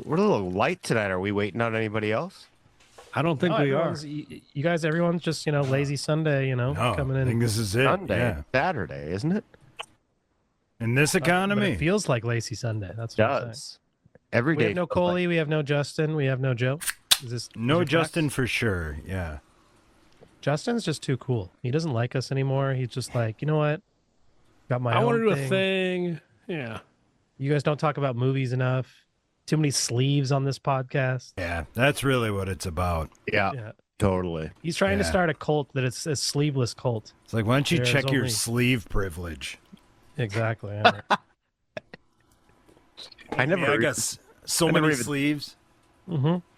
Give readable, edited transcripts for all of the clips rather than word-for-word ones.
we're a little light tonight. Are we waiting on anybody else? I don't think we are. You guys, everyone's just, lazy Sunday, coming in. I think this is it. Sunday, Yeah. Saturday, isn't it? In this But economy. it feels like lazy Sunday. That's It what I'm saying. does. Every We day. have no Coley, we have no Justin, we have no Joe. No your Justin facts? for sure. Yeah. Justin's just too cool. He doesn't like us anymore. He's just like, you know what? Got my I own want to do thing. a thing. Yeah. You guys don't talk about movies enough. Too many sleeves on this podcast. Yeah. That's really what it's about. Yeah, Yeah. totally. He's trying to Yeah. start a cult that it's a sleeveless cult. It's like, why don't you There's check your only- sleeve privilege? Exactly. Yeah. I never. I got so I many never even- sleeves.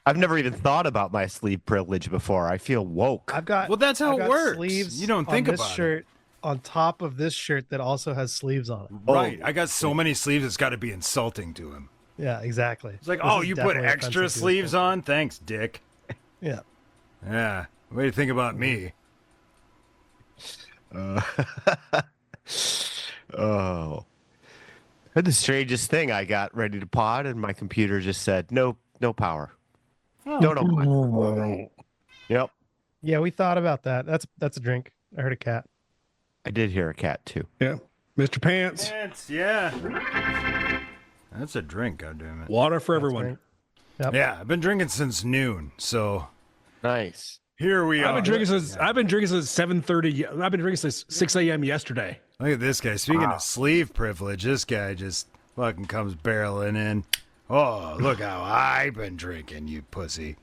I've never even thought about my sleeve privilege before. I feel woke. I've got Well, that's how I've it got works. Sleeves You don't on think this about shirt on top of this shirt that also has sleeves on it. Right. I got so many sleeves, it's got to be insulting to him. Yeah, exactly. It's like, This oh, is you put definitely extra offensive to his sleeves culture. on? Thanks, Dick. Yeah. Yeah. What do you think about me? Oh. I had the strangest thing. I got ready to pod, and my computer just said, no power. No. Yep. Yeah, we thought about that. That's a drink. I heard a cat. I did hear a cat, too. Yeah. Mr. Pants. Pants, yeah. That's a drink, goddammit. Water for That's everyone. right. Yep. Yeah, I've been drinking since noon, so Nice. here we are. I've been drinking since 7:30. I've been drinking since 6 a.m. yesterday. Look at this guy. Speaking of sleeve privilege, this guy just fucking comes barreling in. Oh, look how I've been drinking, you pussy.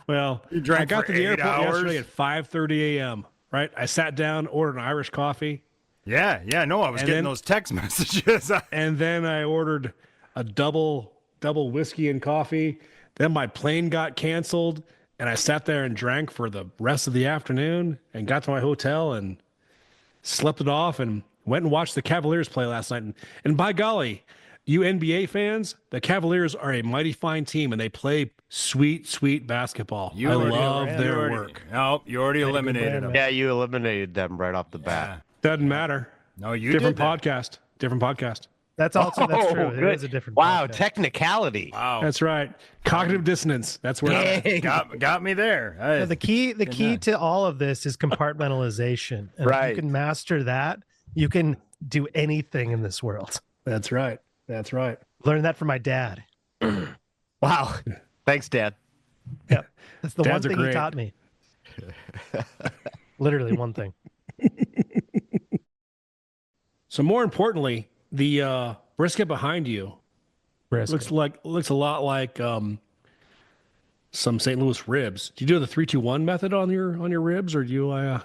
Well, You drank I got for to the 8 airport yesterday hours? at 5:30 a.m. Right? I sat down, ordered an Irish coffee, Yeah, no, I was And getting then- those text messages. and then I ordered a double whiskey and coffee. Then my plane got canceled, and I sat there and drank for the rest of the afternoon and got to my hotel and slept it off and went and watched the Cavaliers play last night. And by golly, you NBA fans, the Cavaliers are a mighty fine team, and they play sweet, sweet basketball. I love their work. Nope, you already eliminated them. Yeah, you eliminated them right off the bat. Doesn't matter. No, you Different did that. podcast. Different podcast. That's also that's true. Oh, It good. is a different Wow, podcast. technicality. Wow, That's right. Cognitive dissonance. That's where got me there. So the key to all of this is compartmentalization. And if Right. you can master that, you can do anything in this world. That's right. That's right. Learned that from my dad. Wow. Thanks, Dad. Yeah. That's the Dads are one thing he great. taught me. Literally one thing. So more importantly, the brisket behind you Brisket. looks a lot like some St. Louis ribs. Do you do the 3-2-1 method on your ribs, or do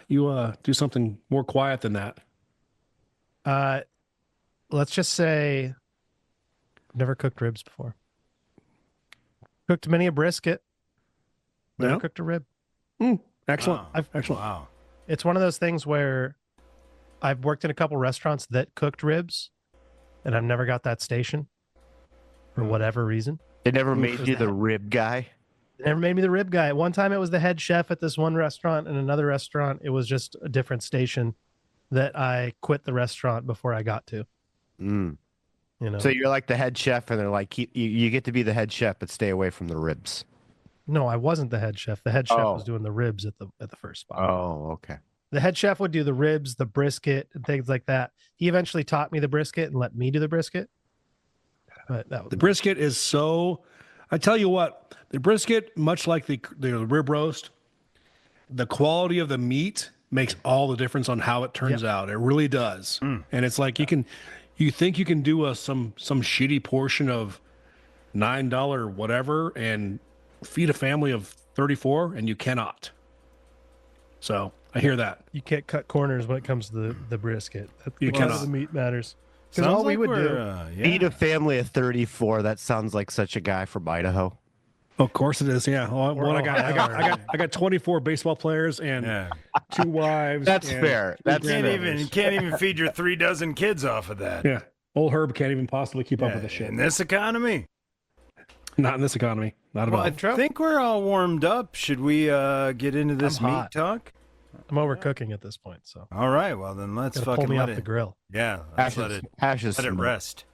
you do something more quiet than that? Let's just say I've never cooked ribs before. Cooked many a brisket. Never No? cooked a rib. Excellent. Wow. Excellent. Wow. It's one of those things where I've worked in a couple restaurants that cooked ribs, and I've never got that station for whatever reason. They never made was you the that? rib guy. They never made me the rib guy. One time it was the head chef at this one restaurant, and another restaurant it was just a different station that I quit the restaurant before I got to. Mm. You know, So you're like the head chef, and they're like, you get to be the head chef, but stay away from the ribs. no, I wasn't the head chef. The head chef was Oh. doing the ribs at the first spot. Oh, okay. The head chef would do the ribs, the brisket, and things like that. He eventually taught me the brisket and let me do the brisket. But that was The brisket is so. I tell you what, the brisket, much like the rib roast, the quality of the meat makes all the difference on how it turns out. It really does. And it's like you think you can do some shitty portion of $9 whatever and feed a family of 34, and you cannot. So I hear that. you can't cut corners when it comes to the brisket. You Because cannot. the meat matters. Because Sounds all we like would do. we're, Feed a family of 34. That sounds like such a guy from Idaho. Of course it is. Yeah. Well, Or I got 24 baseball players and yeah. 2 wives. That's and fair. 3 That's Can't grandmothers. even feed your 3 dozen kids off of that. Yeah. Old Herb can't even possibly keep up with the shit. In this economy. Not in this economy. Not at Well, all. I think we're all warmed up. Should we get into this I'm meat hot. talk? I'm overcooking at this point, so All right. Well, then let's gotta pull fucking me let off it. the grill. Yeah. Let's let it Hashes. rest.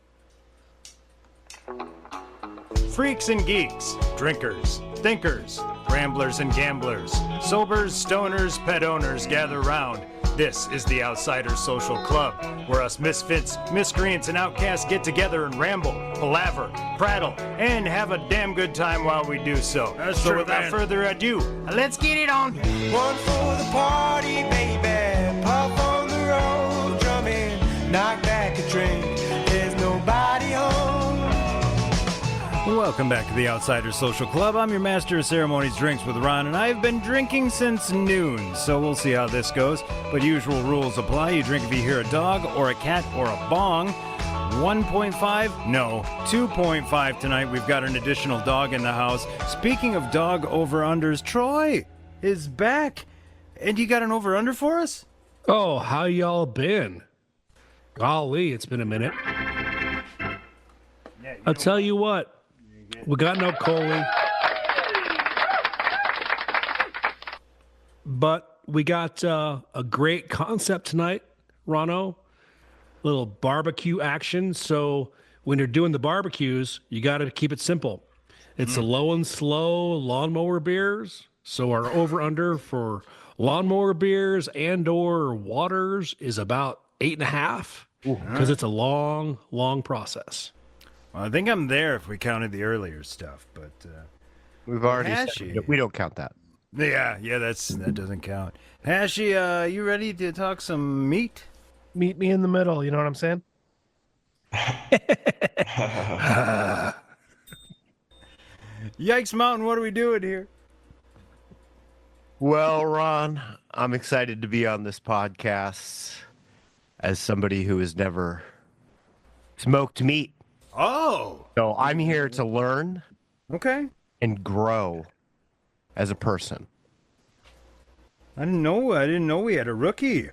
Freaks and geeks, drinkers, thinkers, ramblers and gamblers, sobers, stoners, pet owners gather round. This is the Outsiders Social Club, where us misfits, miscreants, and outcasts get together and ramble, palaver, prattle, and have a damn good time while we do so. So without further ado, let's get it on. One for the party, baby. Puff on the road, drumming, knock back a drink. There's nobody home. Welcome back to the Outsiders Social Club. I'm your master of ceremonies, Drinks with Ron, and I've been drinking since noon, so we'll see how this goes. But usual rules apply. You drink if you hear a dog or a cat or a bong. 1.5? No, 2.5 tonight. We've got an additional dog in the house. Speaking of dog over-unders, Troy is back. And you got an over-under for us? Oh, how y'all been? Golly, it's been a minute. I'll tell you what. We got no Coley. But we got a great concept tonight, Ronno. Little barbecue action. So when you're doing the barbecues, you got to keep it simple. It's a low and slow lawnmower beers. So our over-under for lawnmower beers and or waters is about 8.5 because it's a long, long process. Well, I think I'm there if we counted the earlier stuff, but We've already Hashy. said we don't count that. yeah, that doesn't count. Hashy, you ready to talk some meat? Meet me in the middle. You know what I'm saying? Yikes Mountain, what are we doing here? Well, Ron, I'm excited to be on this podcast as somebody who has never smoked meat. Oh, So I'm here to learn okay. and grow as a person. I didn't know we had a rookie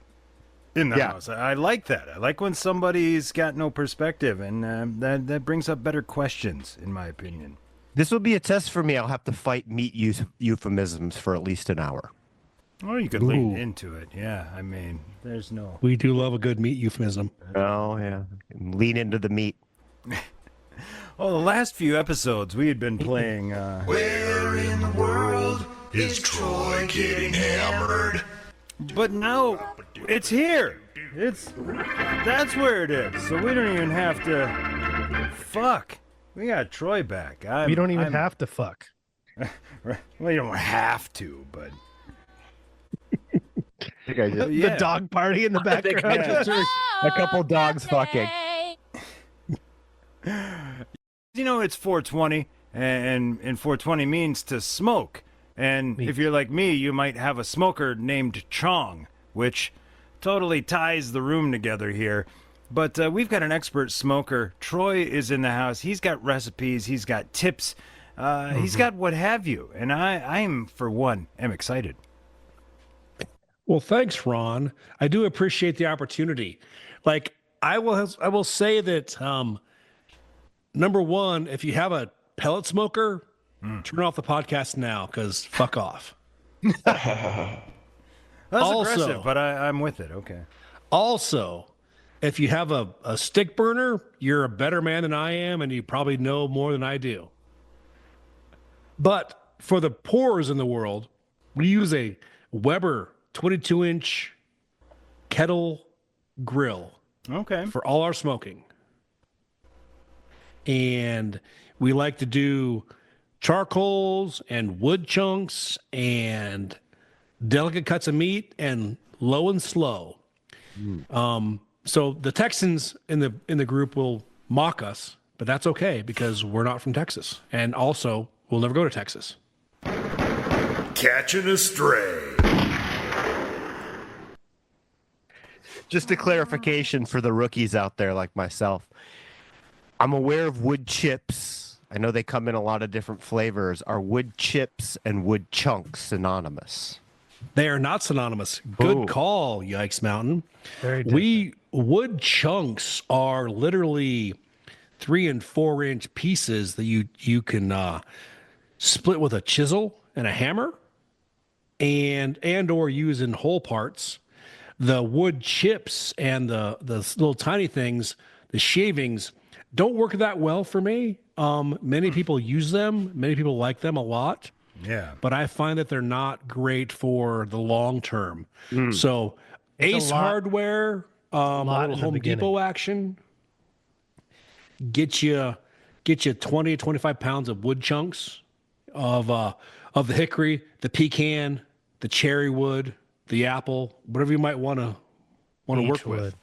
in the Yeah. house. I like that. I like when somebody's got no perspective, and that brings up better questions, in my opinion. This will be a test for me. I'll have to fight meat euphemisms for at least an hour. Oh, you could lean Ooh. into it. Yeah, I mean, there's no. We do love a good meat euphemism. Oh, yeah. Lean into the meat. Oh, the last few episodes we had been playing. Where in the world is Troy getting hammered? But now it's here. That's where it is. So we don't even have to. Fuck. We got Troy back. We don't even have to fuck. Well, you don't have to, but I think I just, yeah. The dog party in the I think I background. just heard a couple dogs fucking. You know, it's 420, and 420 means to smoke. And if you're like me, you might have a smoker named Chong, which totally ties the room together here. But we've got an expert smoker. Troy is in the house. He's got recipes. He's got tips. He's got what have you. And I'm, for one, am excited. Well, thanks, Ron. I do appreciate the opportunity. Like, I will say that number one, if you have a pellet smoker, turn off the podcast now because fuck off. That's Also- aggressive, but I'm with it. Okay. Also, if you have a stick burner, you're a better man than I am, and you probably know more than I do. But for the poorers in the world, we use a Weber 22-inch kettle grill Okay. for all our smoking. And we like to do charcoals and wood chunks and delicate cuts of meat and low and slow. So the Texans in the group will mock us, but that's okay because we're not from Texas. And also, we'll never go to Texas. Catching a stray. Just a clarification for the rookies out there like myself. I'm aware of wood chips. I know they come in a lot of different flavors. Are wood chips and wood chunks synonymous? They are not synonymous. Good Ooh. call, Yikes Mountain. Very different. Wood chunks are literally 3 and 4 inch pieces that you can split with a chisel and a hammer, and or use in whole parts. The wood chips and the little tiny things, the shavings, don't work that well for me. Many people use them. Many people like them a lot. Yeah. But I find that they're not great for the long term. So It's a Ace lot- Hardware, a lot little in the Home beginning. Depot action, get you 20, 25 pounds of wood chunks of the hickory, the pecan, the cherry wood, the apple, whatever you might want to work with. Beechwood.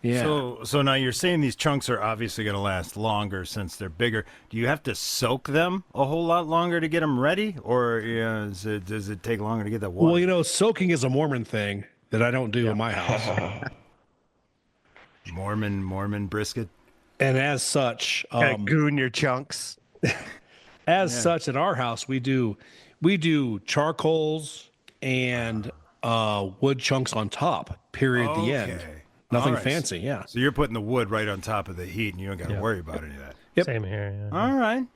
Yeah. So now you're saying these chunks are obviously going to last longer since they're bigger. Do you have to soak them a whole lot longer to get them ready, or does it take longer to get that water? Well, soaking is a Mormon thing that I don't do in my house. Mormon brisket. And as such, Goon your chunks. such at our house, we do charcoals and wood chunks on top. Period. The end. Okay. Nothing All right. fancy. Yeah. So you're putting the wood right on top of the heat, and you don't got to worry about any of that. Yep. Same here. Yeah. All right.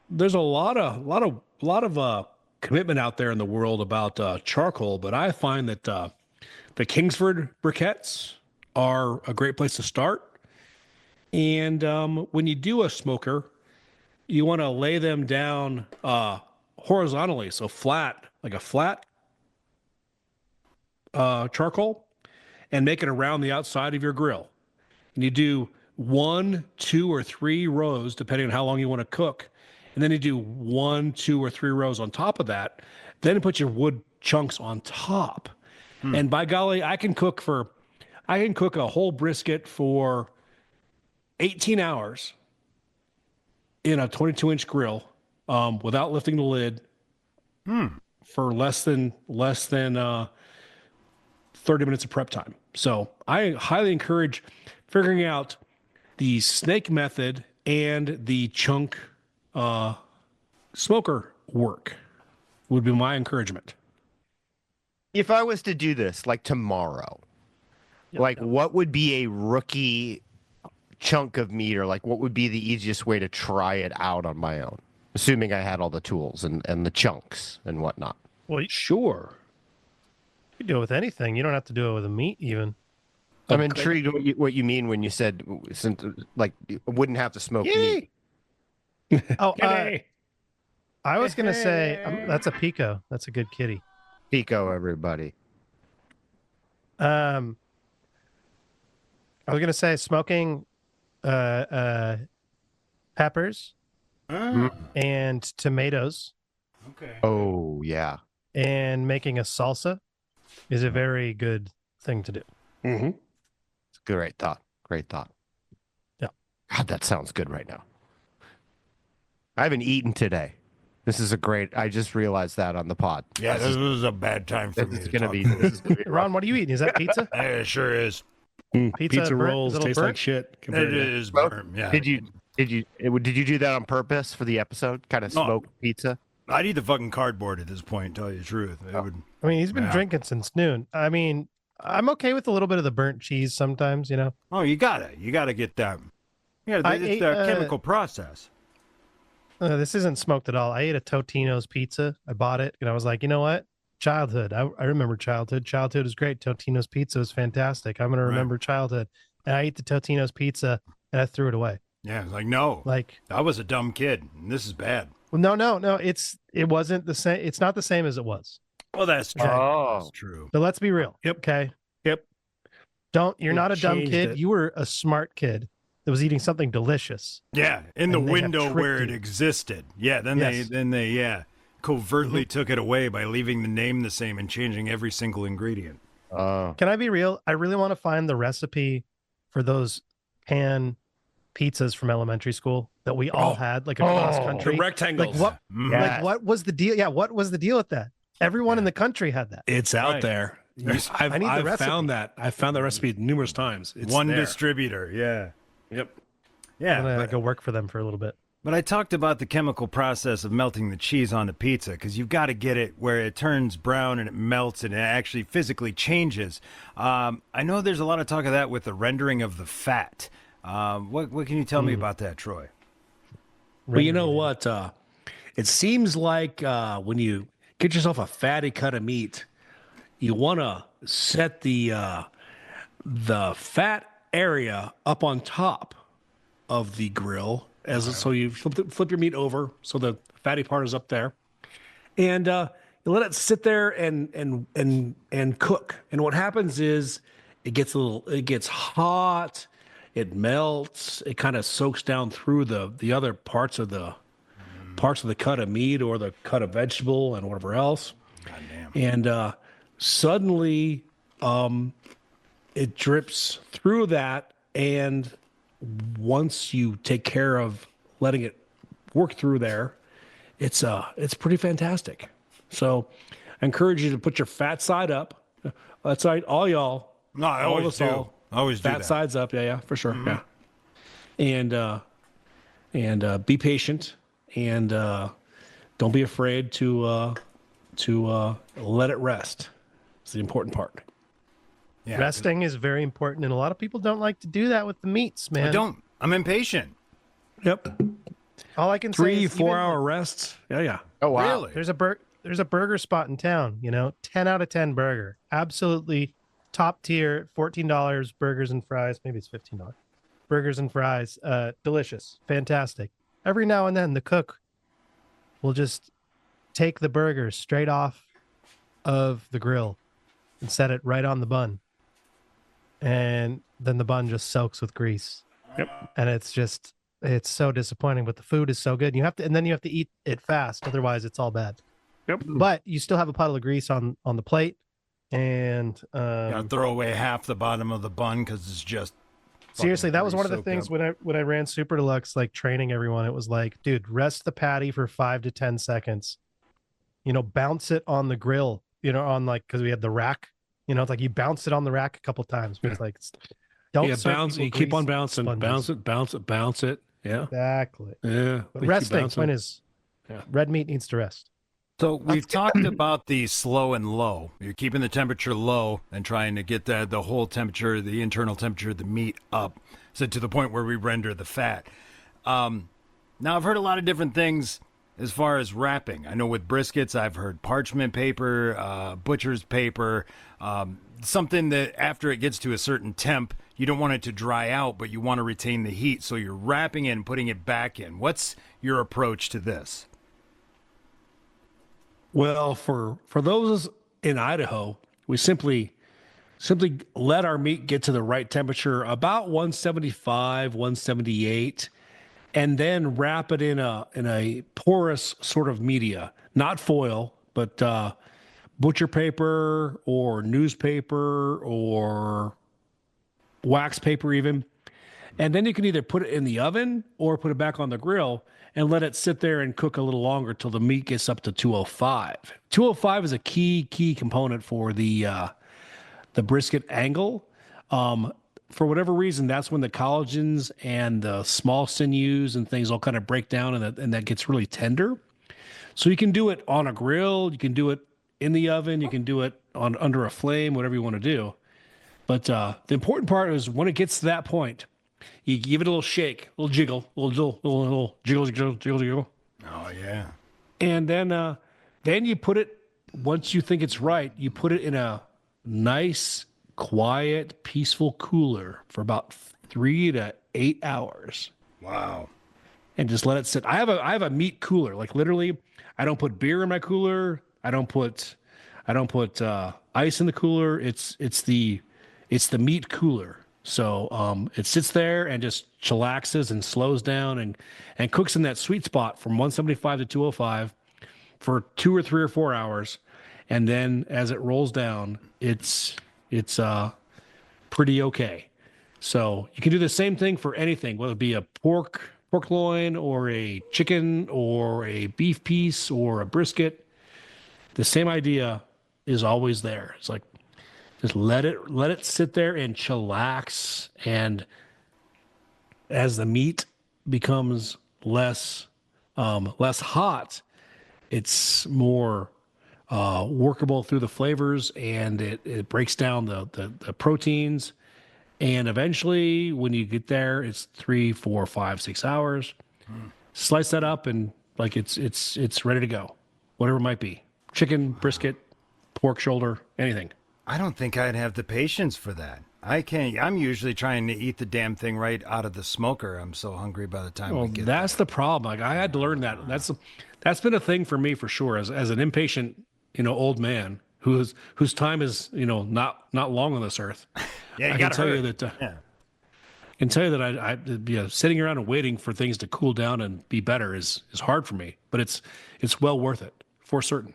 There's a lot of commitment out there in the world about charcoal, but I find that the Kingsford briquettes are a great place to start. And when you do a smoker, you want to lay them down horizontally, so flat, like a flat charcoal, and make it around the outside of your grill. And you do 1, 2, or 3 rows, depending on how long you want to cook. And then you do 1, 2, or 3 rows on top of that. Then put your wood chunks on top. And by golly, I can cook a whole brisket for 18 hours in a 22-inch grill without lifting the lid for less than 30 minutes of prep time. So I highly encourage figuring out the snake method and the chunk smoker work would be my encouragement. If I was to do this like tomorrow, what would be a rookie chunk of meat, or like what would be the easiest way to try it out on my own, assuming I had all the tools and the chunks and whatnot? Well, you Sure. can do it with anything. You don't have to do it with a meat even. I'm intrigued what you mean when you said like you wouldn't have to smoke meat. Oh, Kitty. I was gonna say that's a pico. That's a good kitty. Pico, everybody. I was gonna say smoking peppers and tomatoes Okay. Oh yeah. and making a salsa is a very good thing to do. Mm-hmm. It's a great thought. Great thought. Yeah. God, that sounds good right now. I haven't eaten today. This is a great. I just realized that on the pod. Yeah, this was a bad time for me. This is gonna be. This is gonna be Ron, what are you eating? Is that pizza? It sure is. Pizza Pizza burnt? rolls Is it a taste burnt? like shit. compared It to- is Well, burnt. Yeah. Did you do that on purpose for the episode? Kind of No. smoked pizza? I'd eat the fucking cardboard at this point. Tell you the truth. It would. I mean, he's been Yeah. drinking since noon. I mean, I'm okay with a little bit of the burnt cheese sometimes, you know. Oh, you gotta get that. Yeah, I it's ate, the chemical process. This isn't smoked at all. I ate a Totino's pizza. I bought it and I was like, you know what? Childhood. I remember childhood. Childhood is great. Totino's pizza is fantastic. I'm going to Right. remember childhood. And I ate the Totino's pizza and I threw it away. Yeah, it's like no, Like, I was a dumb kid. And this is bad. well, no. It wasn't the same. It's not the same as it was. Well, that's true. Okay. Oh. That's true. So let's be real. Yep. Okay. Yep. You're They not a dumb changed kid. it. You were a smart kid that was eating something delicious. Yeah, in the And they have window where tricked it you. existed. Yeah, then Yes. they covertly took it away by leaving the name the same and changing every single ingredient. Oh. Can I be real? I really want to find the recipe for those pan pizzas from elementary school that we all had, like across Oh. The country. rectangles. Like what? Mm. Yeah. Like what was the deal? Yeah, what was the deal with that? Everyone in the country had that. It's out Right. there. I need the I've recipe. found that. I've found that recipe numerous times. It's One there. distributor. Yeah. Yep. Yeah. I'm gonna but- go work for them for a little bit. But I talked about the chemical process of melting the cheese onto pizza because you've got to get it where it turns brown and it melts and it actually physically changes. I know there's a lot of talk of that with the rendering of the fat. What can you tell me about that, Troy? Well, you know what? It seems like when you get yourself a fatty cut of meat, you want to set the fat area up on top of the grill So you flip your meat over so the fatty part is up there, and you let it sit there and cook. And what happens is it gets hot, it melts, it kind of soaks down through the other parts of the cut of meat or the cut of vegetable and whatever else. Goddamn. And suddenly it drips through that, and once you take care of letting it work through there, it's pretty fantastic. So I encourage you to put your fat side up. That's right, all y'all. No, I all of always us do. all. I always do Fat that. sides up, yeah, for sure, yeah. And be patient, and don't be afraid to let it rest. It's the important part. Yeah, Resting is very important, and a lot of people don't like to do that with the meats, man. I don't. I'm impatient. Yep. All I can say is 3-4 even- hour rests. Yeah. Oh wow. Really? There's a burger spot in town, 10 out of 10 burger. Absolutely top tier, $14 burgers and fries. Maybe it's $15. Burgers and fries. Delicious. Fantastic. Every now and then the cook will just take the burger straight off of the grill and set it right on the bun. And then the bun just soaks with grease. Yep. And it's so disappointing, but the food is so good. And then you have to eat it fast. Otherwise it's all bad. Yep. But you still have a puddle of grease on the plate, and Gotta throw away half the bottom of the bun because it's just seriously, that was one of the soaked things up. when I ran Super Deluxe, like training everyone. It was like, dude, rest the patty for 5 to 10 seconds. Bounce it on the grill. On because we had the rack. It's like you bounce it on the rack a couple times. But it's like, don't serve bounce. people You keep on grease bouncing, sponges. bounce it. Yeah. Exactly. Yeah. But Keep resting. bouncing. Point is, red meat needs to rest. So we've talked about the slow and low. You're keeping the temperature low and trying to get the whole temperature, the internal temperature of the meat up, so to the point where we render the fat. Now I've heard a lot of different things as far as wrapping. I know with briskets, I've heard parchment paper, butcher's paper, something that after it gets to a certain temp, you don't want it to dry out, but you want to retain the heat. So you're wrapping it and putting it back in. What's your approach to this? Well, for those in Idaho, we simply let our meat get to the right temperature, about 175, 178, and then wrap it in a porous sort of media, not foil, but butcher paper or newspaper or wax paper even. And then you can either put it in the oven or put it back on the grill and let it sit there and cook a little longer till the meat gets up to 205. 205 is a key component for the brisket angle. For whatever reason, that's when the collagens and the small sinews and things all kind of break down, and that gets really tender. So you can do it on a grill, you can do it in the oven, you can do it under a flame, whatever you want to do. But the important part is when it gets to that point, you give it a little shake, a little jiggle, a little jiggle. Oh, yeah. And then you put it, once you think it's right, you put it in a nice, quiet, peaceful cooler for about 3 to 8 hours. Wow. And just let it sit. I have a meat cooler. Like literally, I don't put beer in my cooler. I don't put ice in the cooler. It's the meat cooler. So it sits there and just chillaxes and slows down and cooks in that sweet spot from 175 to 205 for 2 or 3 or 4 hours. And then as it rolls down, it's pretty okay. So you can do the same thing for anything, whether it be a pork loin or a chicken or a beef piece or a brisket. The same idea is always there. It's like, just let it sit there and chillax. And as the meat becomes less hot, it's more workable through the flavors, and it breaks down the proteins. And eventually, when you get there, it's 3, 4, 5, 6 hours. Slice that up, and like it's ready to go, whatever it might be: chicken, brisket, pork shoulder, anything. I don't think I'd have the patience for that. I can't. I'm usually trying to eat the damn thing right out of the smoker. I'm so hungry by the time Well, we get that's the problem. Like I had to learn that. That's been a thing for me for sure. As an impatient, old man whose time is not long on this earth. there. Yeah, you I can gotta tell hurry. you that. Yeah. Can tell you that sitting around and waiting for things to cool down and be better is hard for me, but it's well worth it for certain.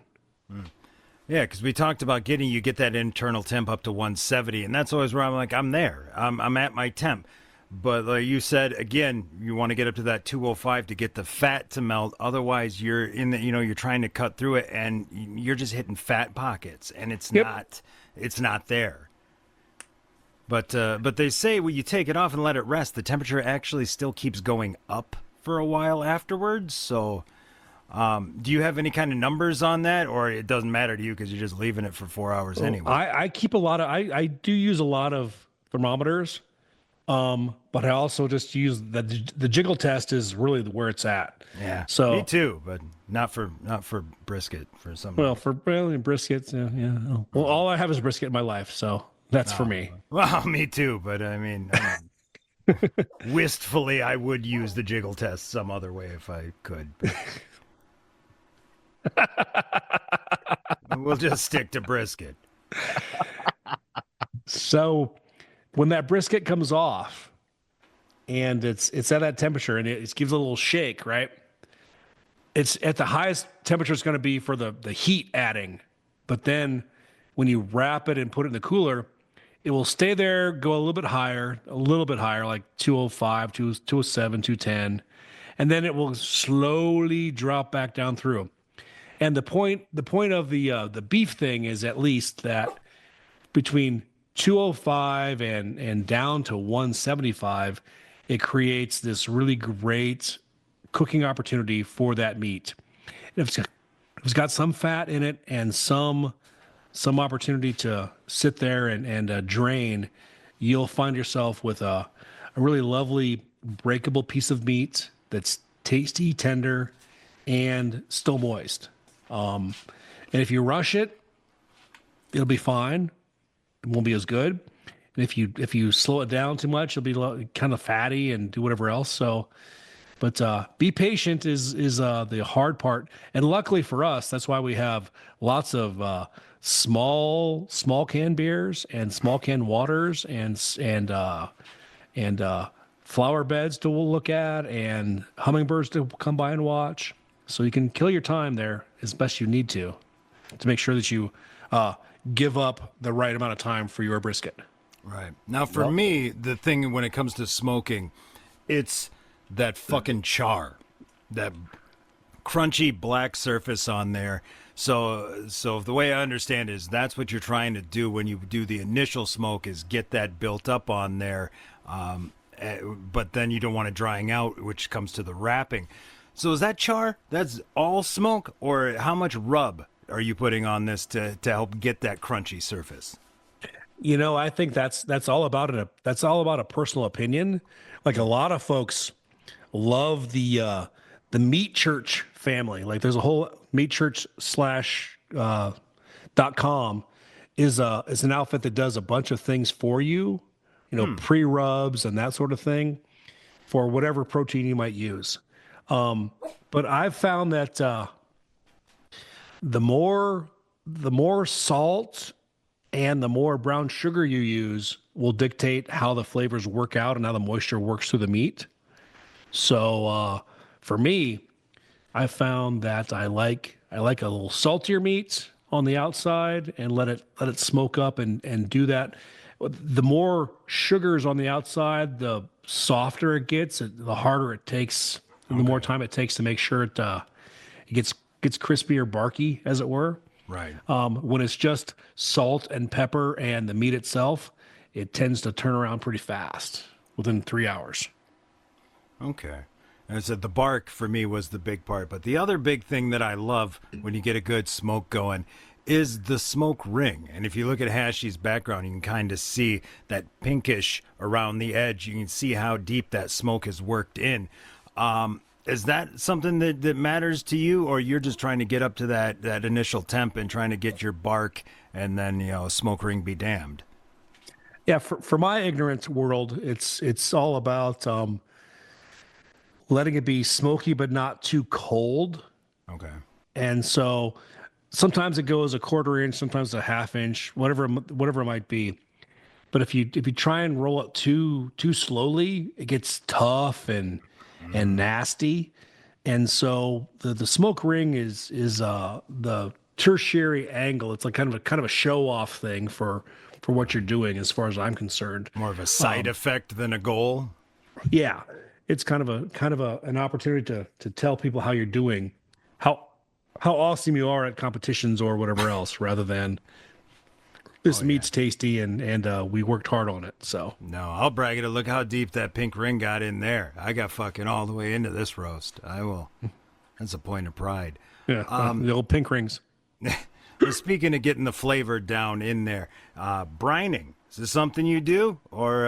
Yeah, because we talked about get that internal temp up to 170, and that's always where I'm like, I'm there. I'm at my temp. But like you said, again, you want to get up to that 205 to get the fat to melt. Otherwise, you're you're trying to cut through it, and you're just hitting fat pockets, and it's not there. But they say when you take it off and let it rest, the temperature actually still keeps going up for a while afterwards. So, do you have any kind of numbers on that, or it doesn't matter to you because you're just leaving it for 4 hours anyway? I keep a lot of I do use a lot of thermometers, but I also just use the jiggle test is really where it's at. Yeah, So me too, but not for brisket for some. well for briskets, yeah. Well, all I have is brisket in my life, so that's for me. Well, me too, but I mean, wistfully, I would use the jiggle test some other way if I could. We'll just stick to brisket. So when that brisket comes off and it's at that temperature and it gives a little shake, right? It's at the highest temperature it's going to be for the heat adding. But then when you wrap it and put it in the cooler, it will stay there, go a little bit higher, like 205, 207, 210. And then it will slowly drop back down through. And the point of the beef thing is at least that between 205 and down to 175, it creates this really great cooking opportunity for that meat. And if it's got some fat in it and some opportunity to sit there and drain, you'll find yourself with a really lovely breakable piece of meat that's tasty, tender, and still moist. And if you rush it, it'll be fine. It won't be as good. And if you slow it down too much, it'll be kind of fatty and do whatever else. So, but be patient is the hard part. And luckily for us, that's why we have lots of small can beers and small can waters and flower beds to look at and hummingbirds to come by and watch. So you can kill your time there as best you need to make sure that you give up the right amount of time for your brisket. Right. Now, for me, the thing when it comes to smoking, it's that fucking char, that crunchy black surface on there. So the way I understand is that's what you're trying to do when you do the initial smoke is get that built up on there. But then you don't want it drying out, which comes to the wrapping. So is that char? That's all smoke, or how much rub are you putting on this to help get that crunchy surface? I think that's all about it. That's all about a personal opinion. Like a lot of folks love the meat church family. Like there's a whole meat church .com is an outfit that does a bunch of things for you, pre-rubs and that sort of thing for whatever protein you might use. But I've found that the more salt and the more brown sugar you use will dictate how the flavors work out and how the moisture works through the meat. So for me, I found that I like a little saltier meat on the outside and let it smoke up and do that. The more sugars on the outside, the softer it gets, the harder it takes, and the more time it takes to make sure it gets crispy or barky, as it were. Right. When it's just salt and pepper and the meat itself, it tends to turn around pretty fast within 3 hours. Okay. And I said the bark for me was the big part. But the other big thing that I love when you get a good smoke going is the smoke ring. And if you look at Hashy's background, you can kind of see that pinkish around the edge. You can see how deep that smoke has worked in. Is that something that matters to you, or you're just trying to get up to that initial temp and trying to get your bark and then, smoke ring be damned? Yeah, for my ignorant world, it's all about letting it be smoky but not too cold. Okay. And so sometimes it goes a quarter inch, sometimes a half inch, whatever it might be. But if you try and roll it too slowly, it gets tough and nasty. And so the smoke ring is the tertiary angle. It's like kind of a show off thing for what you're doing, as far as I'm concerned. More of a side effect than a goal. Yeah, it's kind of an opportunity to tell people how you're doing, how awesome you are at competitions or whatever else, rather than this meat's tasty and we worked hard on it. So No, I'll brag it. Look how deep that pink ring got in there. I got fucking all the way into this roast. I will. That's a point of pride. yeah, the old pink rings. Well, speaking of getting the flavor down in there, brining. Is this something you do, or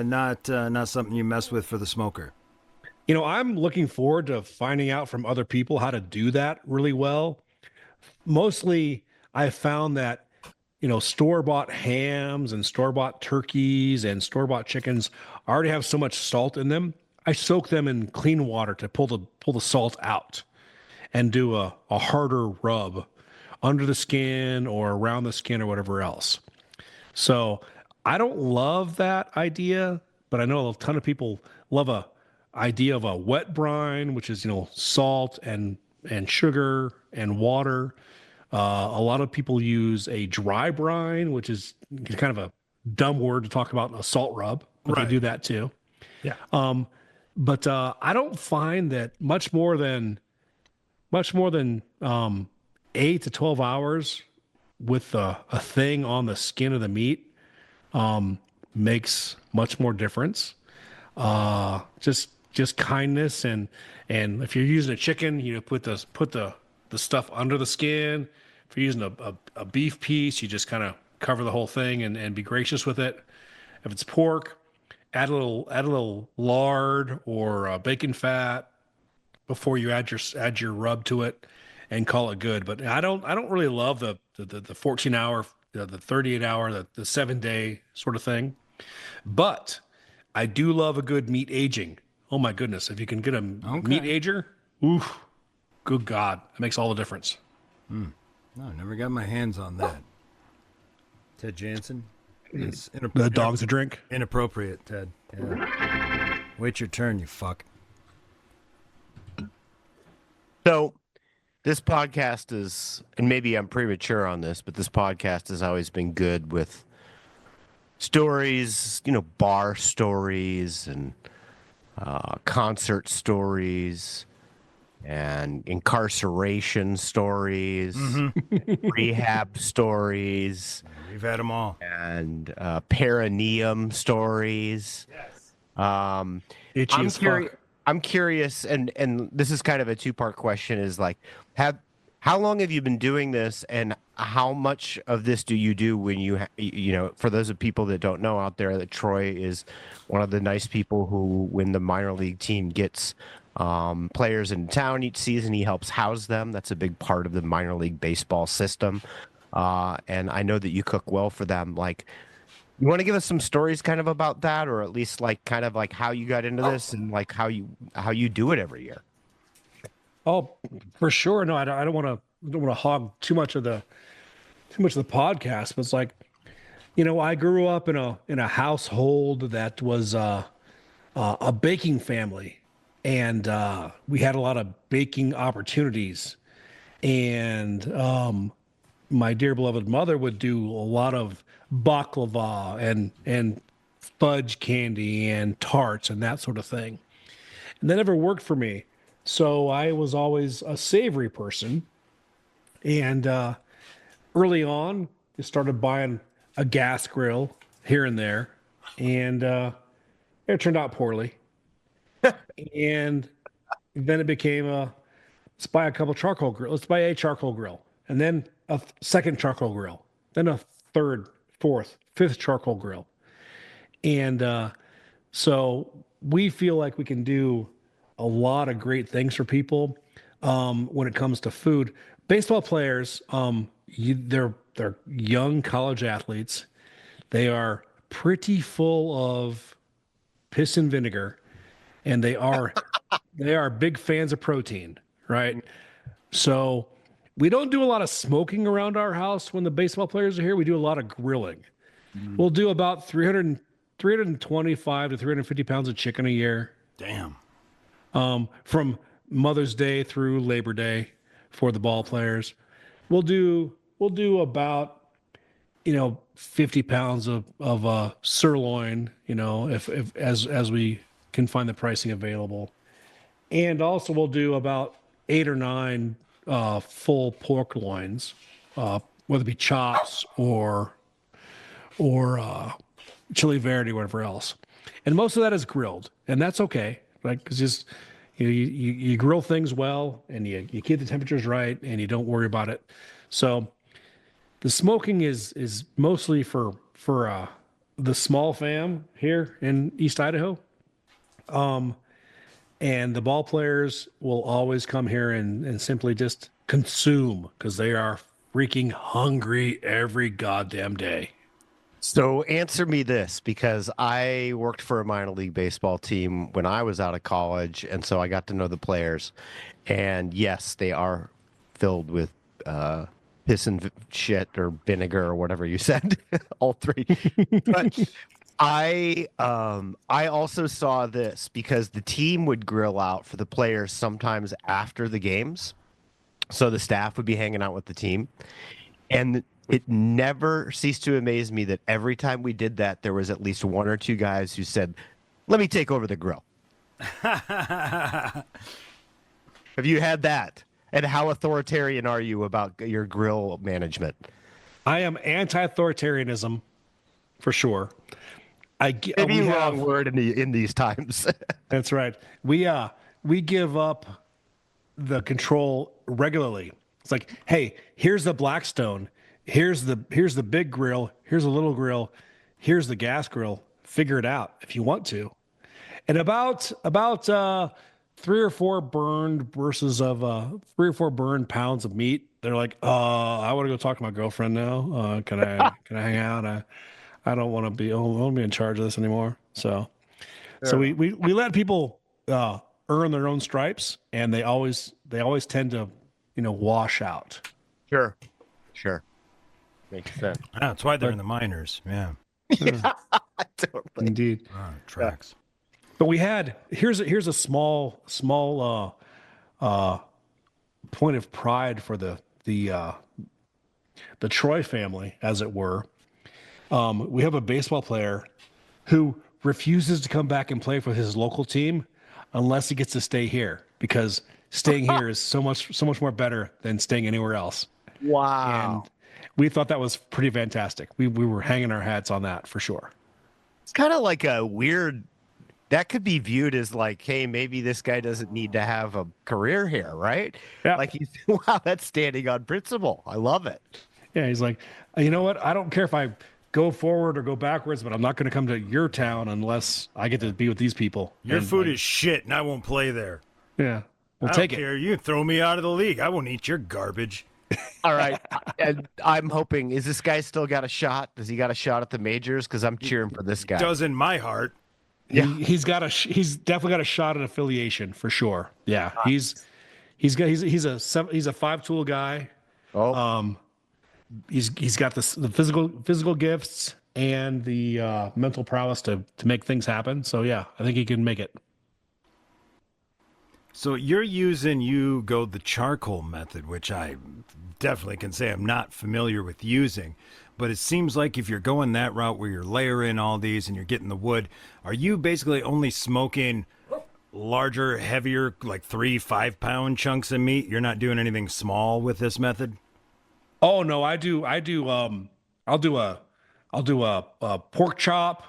not something you mess with for the smoker? You know, I'm looking forward to finding out from other people how to do that really well. Mostly, I found that, store-bought hams and store-bought turkeys and store-bought chickens already have so much salt in them. I soak them in clean water to pull the salt out and do a harder rub under the skin or around the skin or whatever else. So I don't love that idea, but I know a ton of people love a idea of a wet brine, which is, salt and sugar and water. A lot of people use a dry brine, which is kind of a dumb word to talk about a salt rub, but they do that too. Yeah. But I don't find that much more than 8 to 12 hours with a thing on the skin of the meat makes much more difference. Just kindness and if you're using a chicken, put the stuff under the skin. If you're using a beef piece, you just kind of cover the whole thing and be gracious with it. If it's pork, add a little lard or bacon fat before you add your rub to it, and call it good. But I don't really love the 14-hour, the 38-hour, the 7-day sort of thing. But I do love a good meat aging. Oh my goodness, if you can get a meat ager, oof, good God, it makes all the difference. No, I never got my hands on that. Ted Jansen. It's The dog's a drink. inappropriate, Ted. Yeah. Wait your turn, you fuck. So this podcast is, and maybe I'm premature on this, but this podcast has always been good with stories, bar stories and concert stories and incarceration stories, rehab stories, We've had them all. and perineum stories. Itchy I'm as curious. fuck. I'm curious, and this is kind of a two-part question: is like, how long have you been doing this, and how much of this do you do when for those of people that don't know out there, that Troy is one of the nice people who, when the minor league team gets players in town each season, he helps house them. That's a big part of the minor league baseball system, and I know that you cook well for them. Like, you want to give us some stories kind of about that, or at least kind of how you got into this and how you do it every year? Oh, for sure. No, I don't want to hog too much of the podcast, but it's like, I grew up in a household that was a baking family, and we had a lot of baking opportunities, and my dear beloved mother would do a lot of baklava and fudge candy and tarts and that sort of thing. And that never worked for me. So I was always a savory person. And early on, I started buying a gas grill here and there. And it turned out poorly. And then it became let's buy a couple charcoal grill. Let's buy a charcoal grill. And then a second charcoal grill. Then a third, fourth, fifth charcoal grill. And so we feel like we can do a lot of great things for people when it comes to food. Baseball players, they're young college athletes. They are pretty full of piss and vinegar, and they are big fans of protein, right? So we don't do a lot of smoking around our house when the baseball players are here. We do a lot of grilling. We'll do about 325 to 350 pounds of chicken a year. Damn. From Mother's Day through Labor Day for the ball players. We'll do about 50 pounds of sirloin, if as we can find the pricing available. And also we'll do about 8 or 9 full pork loins, whether it be chops or chili verde or whatever else. And most of that is grilled, and that's okay, right? Because just you grill things well, and you keep the temperatures right, and you don't worry about it. So the smoking is mostly for the small fam here in East Idaho. And the ball players will always come here and simply just consume because they are freaking hungry every goddamn day. So answer me this, because I worked for a minor league baseball team when I was out of college, and so I got to know the players. And yes, they are filled with piss and shit or vinegar or whatever you said, all three. But I also saw this because the team would grill out for the players sometimes after the games. So the staff would be hanging out with the team. And it never ceased to amaze me that every time we did that, there was at least 1 or 2 guys who said, "Let me take over the grill." Have you had that? And how authoritarian are you about your grill management? I am anti-authoritarianism for sure. Maybe wrong word in these times. That's right. We give up the control regularly. It's like, hey, here's the Blackstone. Here's the big grill. Here's a little grill. Here's the gas grill. Figure it out if you want to. And about 3 or 4 burned pounds of meat. They're like, I want to go talk to my girlfriend now. Can I hang out? I don't want to be in charge of this anymore. So we let people earn their own stripes, and they always tend to wash out. Sure. Makes sense. That's why they're in the minors. Yeah. Totally. Indeed. Tracks. But here's a small point of pride for the Troy family, as it were. We have a baseball player who refuses to come back and play for his local team unless he gets to stay here, because staying here is so much more better than staying anywhere else. Wow. And we thought that was pretty fantastic. We were hanging our hats on that for sure. It's kind of like a weird, that could be viewed as like, hey, maybe this guy doesn't need to have a career here, right? Yeah. Like, wow, that's standing on principle. I love it. Yeah, he's like, you know what? I don't care if I go forward or go backwards, but I'm not going to come to your town unless I get to be with these people. Your food is shit, and I won't play there. Yeah, we'll I take don't it. care. You can throw me out of the league. I won't eat your garbage. All right. And I'm hoping, is this guy still got a shot? Does he got a shot at the majors? Because I'm cheering for this guy. Does in my heart. Yeah, he's definitely got a shot at affiliation for sure. Yeah, he's a 5-tool guy. Oh, He's got the physical gifts and the mental prowess to make things happen. So yeah, I think he can make it. So you go the charcoal method, which I definitely can say I'm not familiar with using. But it seems like if you're going that route where you're layering all these and you're getting the wood, are you basically only smoking larger, heavier, like 3-5 pound chunks of meat? You're not doing anything small with this method? Oh no, I'll do a pork chop.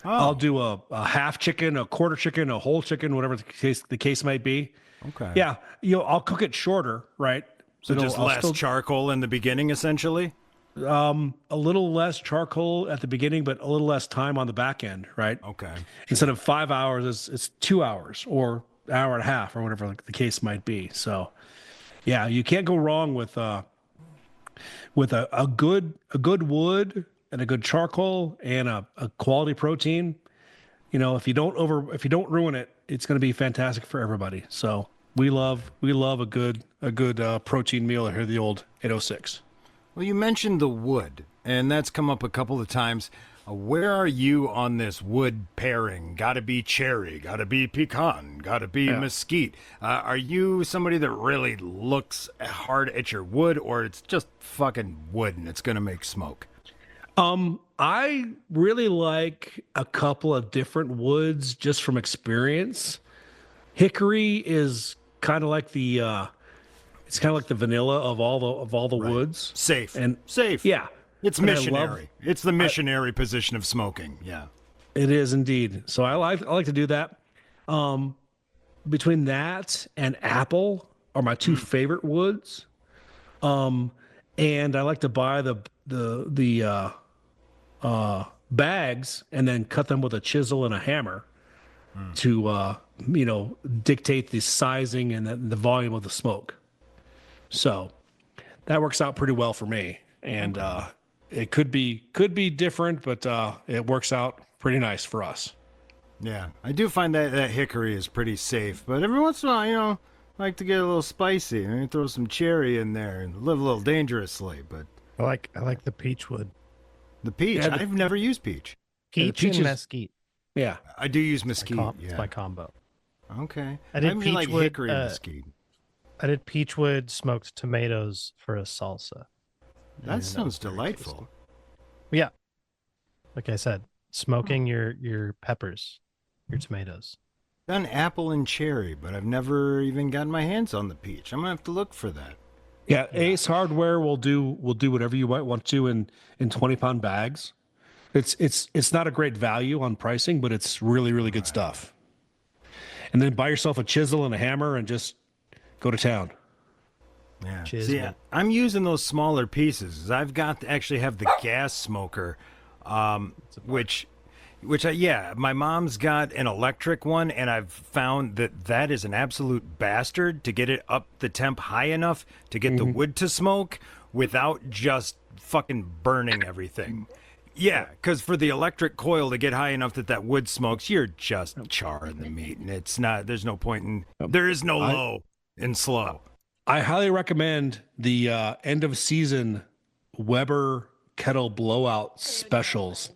Oh. I'll do a half chicken, a quarter chicken, a whole chicken, whatever the case might be. Okay. Yeah, I'll cook it shorter, right? So just less charcoal in the beginning, essentially? A little less charcoal at the beginning, but a little less time on the back end, right? Okay. Instead of 5 hours, it's 2 hours or an hour and a half or whatever the case might be. So, yeah, you can't go wrong with a good wood and a good charcoal and a quality protein, if you don't ruin it, it's going to be fantastic for everybody. So we love a good protein meal here at the old 806. Well, you mentioned the wood, and that's come up a couple of times. Where are you on this wood pairing? Got to be cherry, got to be pecan, got to be mesquite. Are you somebody that really looks hard at your wood, or it's just fucking wood and it's going to make smoke? I really like a couple of different woods just from experience. Hickory is kind of like the vanilla of all the woods. Safe. And safe. Yeah. It's missionary. It's the missionary position of smoking. Yeah. It is indeed. So I like to do that. Between that and apple are my two favorite woods. And I like to buy the bags and then cut them with a chisel and a hammer to dictate the sizing and the volume of the smoke. So that works out pretty well for me. And it could be different, but it works out pretty nice for us. Yeah, I do find that hickory is pretty safe, but every once in a while, I like to get a little spicy and throw some cherry in there and live a little dangerously. But I like the peach wood. the peach, I've never used peach. Peach and mesquite. Yeah, I do use mesquite. It's my combo. Okay, I did really like peach wood, hickory and mesquite. I did peachwood smoked tomatoes for a salsa. That sounds delightful. Yeah. Like I said, smoking your peppers, your tomatoes. Done apple and cherry, but I've never even gotten my hands on the peach. I'm gonna have to look for that. Yeah, Ace Hardware will do whatever you might want to in 20-pound bags. It's not a great value on pricing, but it's really good stuff. And then buy yourself a chisel and a hammer and just go to town. Yeah. Chisel. See, I'm using those smaller pieces. I've got to actually have the gas smoker, which my mom's got an electric one, and I've found that is an absolute bastard to get it up the temp high enough to get the wood to smoke without just fucking burning everything. Yeah, because for the electric coil to get high enough that wood smokes, you're just charring the meat, and it's not. There's no point in. There is no low in slow. I highly recommend the end of season Weber kettle blowout specials.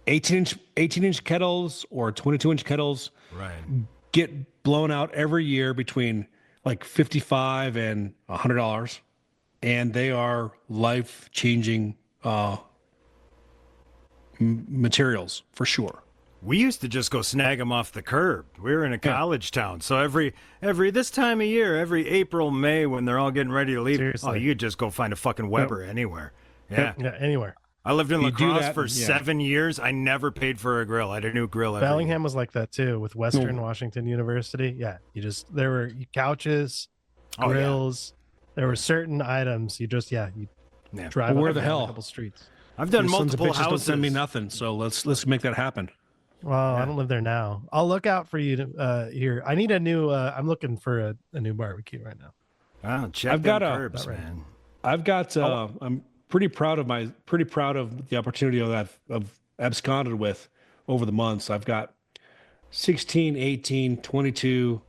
18-inch kettles or 22-inch kettles get blown out every year between like $55 and $100, and they are life-changing materials for sure. We used to just go snag them off the curb. We were in a college town, so every this time of year, every April, May, when they're all getting ready to leave, Seriously. you just go find a fucking Weber anywhere. Yeah. Yeah, anywhere. I lived in You do lacrosse that, for yeah. 7 years. I never paid for a grill. I had a new grill every Bellingham year. was like that too with Western Washington University. Yeah, there were couches, Oh, yeah. grills. There were certain items you drive Where up the and down hell? a couple streets. I've done Your sons of multiple bitches don't houses. send me nothing, so let's make that happen. Well, I don't live there now. I'll look out for you to, here. I need a new. I'm looking for a new barbecue right now. Wow, check I've them got a- curbs, Right. man. I've got. I'm pretty proud of the opportunity that I've absconded with over the months. I've got 16, 18, 22,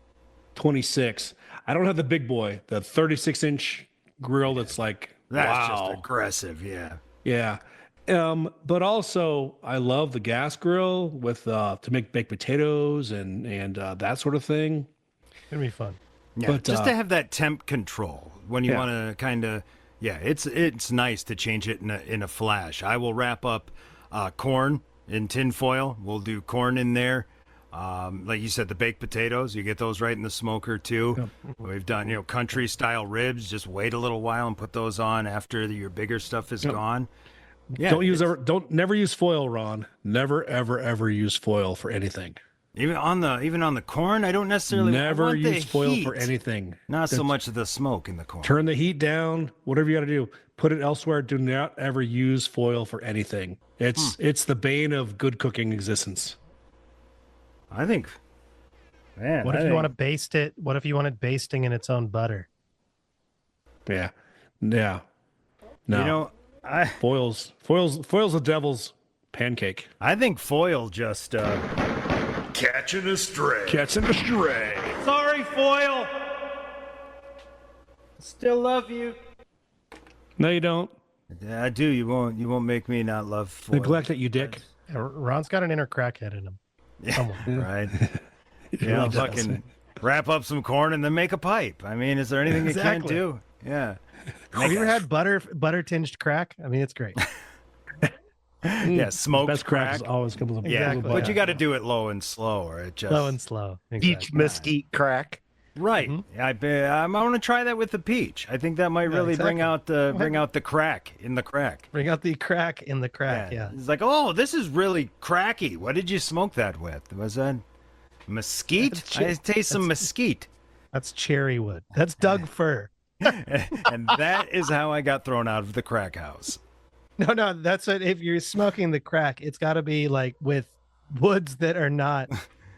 26. I don't have the big boy, the 36-inch grill. That's like That's wow. just aggressive, yeah. Yeah. But also I love the gas grill with to make baked potatoes and that sort of thing. It's gonna be fun. Yeah, But, just to have that temp control when you Yeah. want to kind of, it's nice to change it in a flash. I will wrap up corn in tin foil. We'll do corn in there. Like you said, the baked potatoes, you get those right in the smoker too. We've done, country style ribs. Just wait a little while and put those on after your bigger stuff is gone. Yeah, Never use foil, Ron. Never ever use foil for anything. even on the corn. I don't necessarily Never want the use foil heat. for anything. Not so much the smoke in the corn. Turn the heat down, whatever you got to do. Put it elsewhere. Do not ever use foil for anything. It's the bane of good cooking existence. I think. Man, What if you want to baste it? What if you wanted basting in its own butter? Yeah. Yeah. No. Foil's the devil's pancake. I think foil just Catching a stray. Catching a stray. Sorry, foil. Still love you. No, you don't. Yeah, I do. You won't make me not love foil. Neglect it, you dick. Ron's got an inner crackhead in him. Right. Yeah, really does. fucking wrap up some corn and then make a pipe. I mean, is there anything you can't Exactly. do? Yeah. Have you ever had butter tinged crack? I mean, it's great. Yeah, smoked Best crack always comes with Yeah, Exactly. but you got to do it low and slow, or it just Slow and slow. Peach Exactly. mesquite crack. right. I want to try that with the peach. I think that might really bring out the crack in the crack. Bring out the crack in the crack. Yeah. It's like, oh, this is really cracky. What did you smoke that with? Was that mesquite? I taste some mesquite. That's cherry wood. That's Doug fir. And that is how I got thrown out of the crack house. No, that's what. If you're smoking the crack, it's got to be like with woods that are not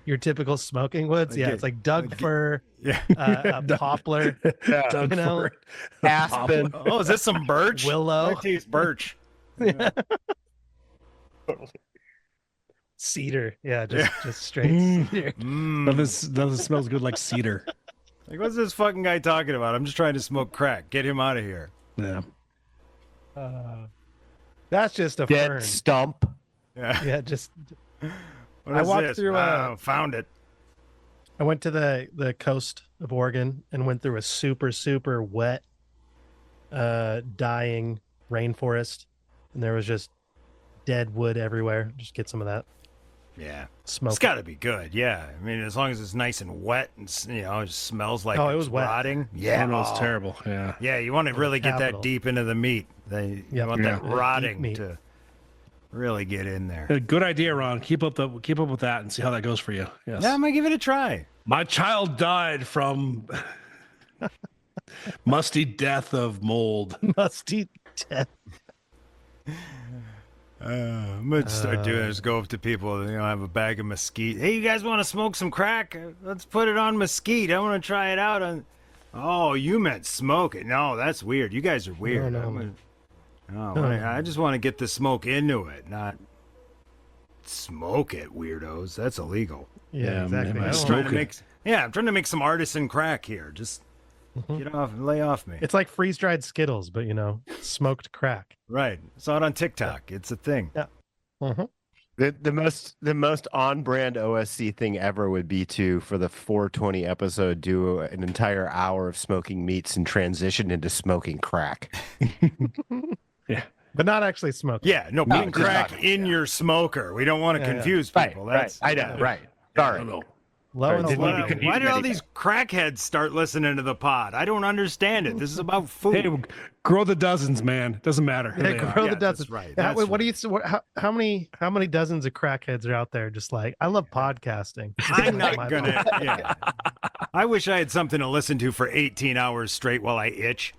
your typical smoking woods. Yeah, it's like Doug fir, Yeah. poplar, Doug you know, Ford. Aspen. Oh, is this some birch? willow, I taste birch. cedar. Yeah, just straight cedar. Nothing smells good like cedar. Like, what's this fucking guy talking about? I'm just trying to smoke crack. Get him out of here. Yeah. That's just a Dead fern. stump. Yeah. Yeah, just What I is walked this? through, Wow, found it. I went to the coast of Oregon and went through a super wet, dying rainforest, and there was just dead wood everywhere. Just get some of that Yeah. smoke. It's got to be good. Yeah. I mean, as long as it's nice and wet and, it just smells like Oh, it it's was wet. rotting. Yeah. Oh, no, it's terrible. Yeah. Yeah, you want to really get capital. that deep into the meat. You want that Deep rotting meat. to really get in there. Good idea, Ron. Keep up with that and see how that goes for you. Yes. Yeah, I'm going to give it a try. My child died from musty death of mold. musty death. I'm going to start doing is go up to people, have a bag of mesquite. Hey, you guys want to smoke some crack? Let's put it on mesquite. I want to try it out on. Oh, you meant smoke it. No, that's weird. You guys are weird. No. I just want to get the smoke into it, not smoke it, weirdos. That's illegal. Yeah, exactly. man, I don't smoke know. I'm trying to make some artisan crack here. Just get off, lay off me. It's like freeze dried Skittles, but smoked crack. Right. Saw it on TikTok. It's a thing. The most on brand OSC thing ever would be to, for the 420 episode, do an entire hour of smoking meats and transition into smoking crack. Yeah. But not actually smoking. Yeah, no, putting just crack not- in your smoker. We don't want to confuse people. That's I know. Right. Sorry. No. Low and Didn't slow. mean to confuse Why did all anything. these crackheads start listening to the pod? I don't understand it. This is about food. Hey, grow the dozens, man. Doesn't matter. who Yeah, they are. grow Yeah, the that's dozens. right, Yeah, that's wait, what right. do you? How many dozens of crackheads are out there? Just like, I love podcasting. I'm My not gonna. Yeah. I wish I had something to listen to for 18 hours straight while I itch.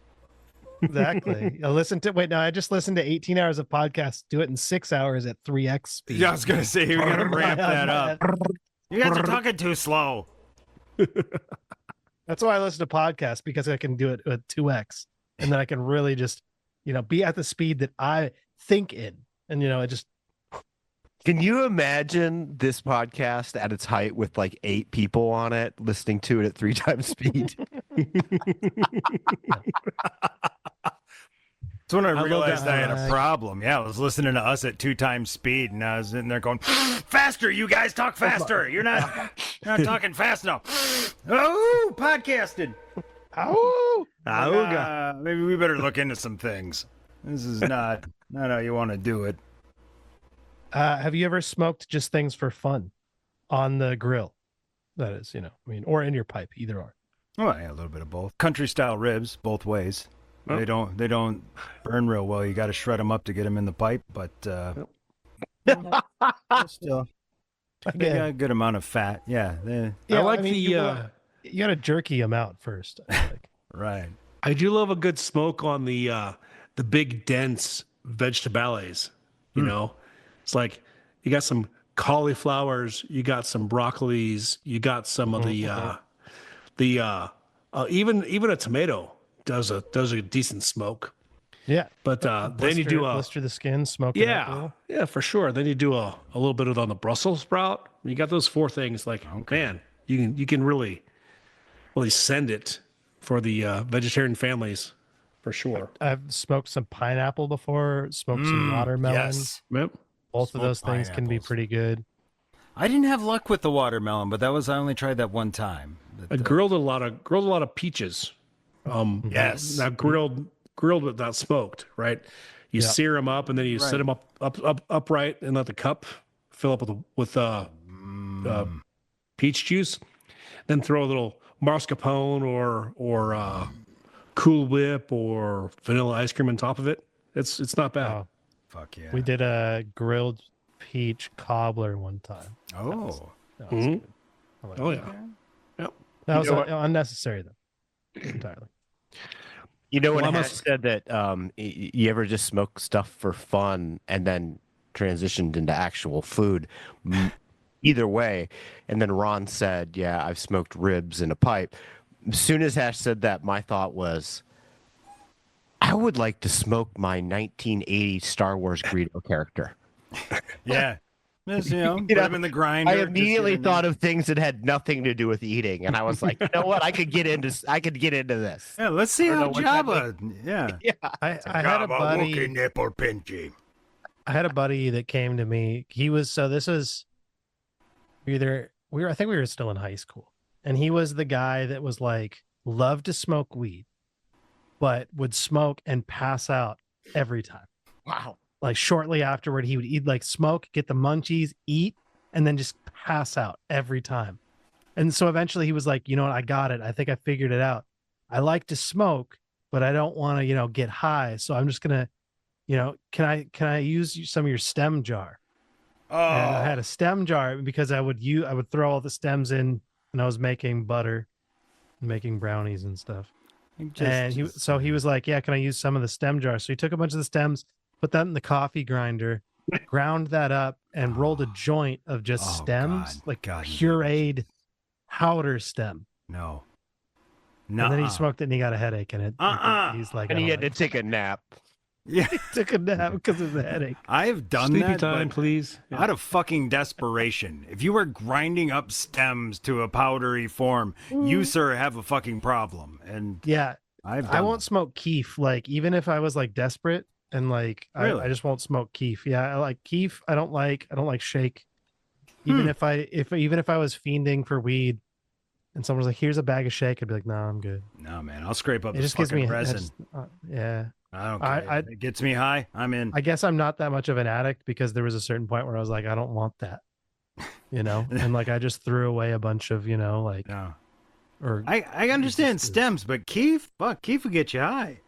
Exactly. I just listened to 18 hours of podcasts. Do it in 6 hours at 3x speed. Yeah, I was gonna say we gotta ramp that up. You guys are talking too slow. That's why I listen to podcasts, because I can do it at 2x, and then I can really just, be at the speed that I think in, and it just. Can you imagine this podcast at its height with like 8 people on it listening to it at 3 times speed? That's when I love realized that. I had a problem. Yeah, I was listening to us at 2 times speed, and I was in there going, faster, you guys talk faster. You're not talking fast enough. Oh, podcasting. Oh, Maybe we better look into some things. This is not how you want to do it. have you ever smoked just things for fun on the grill? That is, or in your pipe, either or. Oh, yeah, a little bit of both. Country style ribs, both ways. They don't burn real well. You got to shred them up to get them in the pipe, but still, they got a good amount of fat. Yeah, I like you got to jerky them out first. I feel like. right. I do love a good smoke on the big dense vegetables. It's like you got some cauliflowers, you got some broccolis, you got some of even a tomato does a decent smoke. Yeah. But then you do a blister the skin, smoke it up a little. yeah, for sure. Then you do a little bit of it on the Brussels sprout. You got those 4 things. Like, man, you can really send it for the vegetarian families for sure. I've smoked some pineapple before, smoked some watermelon. Yes. Yep. Both of Smoked those things can be pineapples. pretty good. I didn't have luck with the watermelon, but I only tried that one time. I grilled a lot of peaches. Yes. Now grilled but not smoked, right? You sear them up and then you set them upright and let the cup fill up with peach juice. Then throw a little mascarpone or Cool Whip or vanilla ice cream on top of it. It's not bad. Oh, Fuck yeah. we did a grilled peach cobbler one time. Oh. That was good. I like Oh that. yeah. Yep. That was know what? unnecessary though. Entirely. You know, when Well, I Hash said that you ever just smoke stuff for fun and then transitioned into actual food, either way. And then Ron said, yeah, I've smoked ribs in a pipe. As soon as Hash said that, my thought was, I would like to smoke my 1980 Star Wars Greedo character. Yeah. Just, put know, them in the grinder. I immediately thought of things that had nothing to do with eating, and I was like, you know what? I could get into this. Yeah, let's see I how don't know what that Jabba. Yeah. I had a buddy. nipple pinchy. I had a buddy that came to me. He was this was I think we were still in high school. And he was the guy that was like loved to smoke weed, but would smoke and pass out every time. Wow. Like shortly afterward, he would eat like smoke, get the munchies, eat, and then just pass out every time. And so eventually he was like, you know what, I got it. I think I figured it out. I like to smoke, but I don't want to, get high. So I'm just gonna, can I use some of your stem jar? Oh. And I had a stem jar because I would throw all the stems in, and I was making butter, making brownies and stuff. So he was like, yeah, can I use some of the stem jar? So he took a bunch of the stems, put that in the coffee grinder, ground that up, and rolled a joint of just stems, pureed powder stem. No. And then he smoked it and he got a headache, and he's like, And he had to take a nap. Yeah. he took a nap because of the headache. I have done Sleepy that. time, but please. Yeah. Out of fucking desperation. If you were grinding up stems to a powdery form, you, sir, have a fucking problem. And Yeah, I won't smoke keef. Like even if I was like desperate and like Really? I just won't smoke keef. Yeah, I like keef. I don't like shake. Even if I was fiending for weed, and someone was like, "Here's a bag of shake," I'd be like, "No, I'm good." No, man. I'll scrape up It this just gives fucking me resin. yeah. I don't care. It gets me high. I'm in. I guess I'm not that much of an addict because there was a certain point where I was like, I don't want that, and like I just threw away a bunch of, like, No. or I understand stems, but keef will get you high.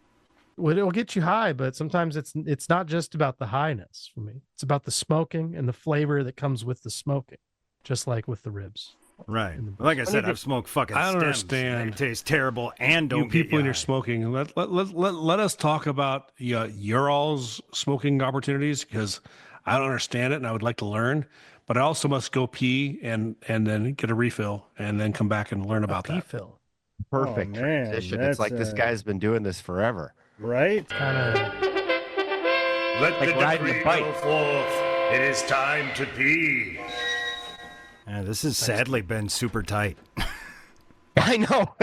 well, it'll get you high, but sometimes it's not just about the highness for me. It's about the smoking and the flavor that comes with the smoking, just like with the ribs. Right. Like I said, I've smoked fucking I don't stems. understand. They taste terrible and don't You people get in you your high. smoking. Let us talk about your all's smoking opportunities, because I don't understand it and I would like to learn. But I also must go pee and then get a refill and then come back and learn about that. P-fill. Perfect man, transition. It's like this guy's been doing this forever. Right? Kind of. Let Like the riding a decree bike. go forth. It is time to pee. Yeah, this has sadly been super tight. I know.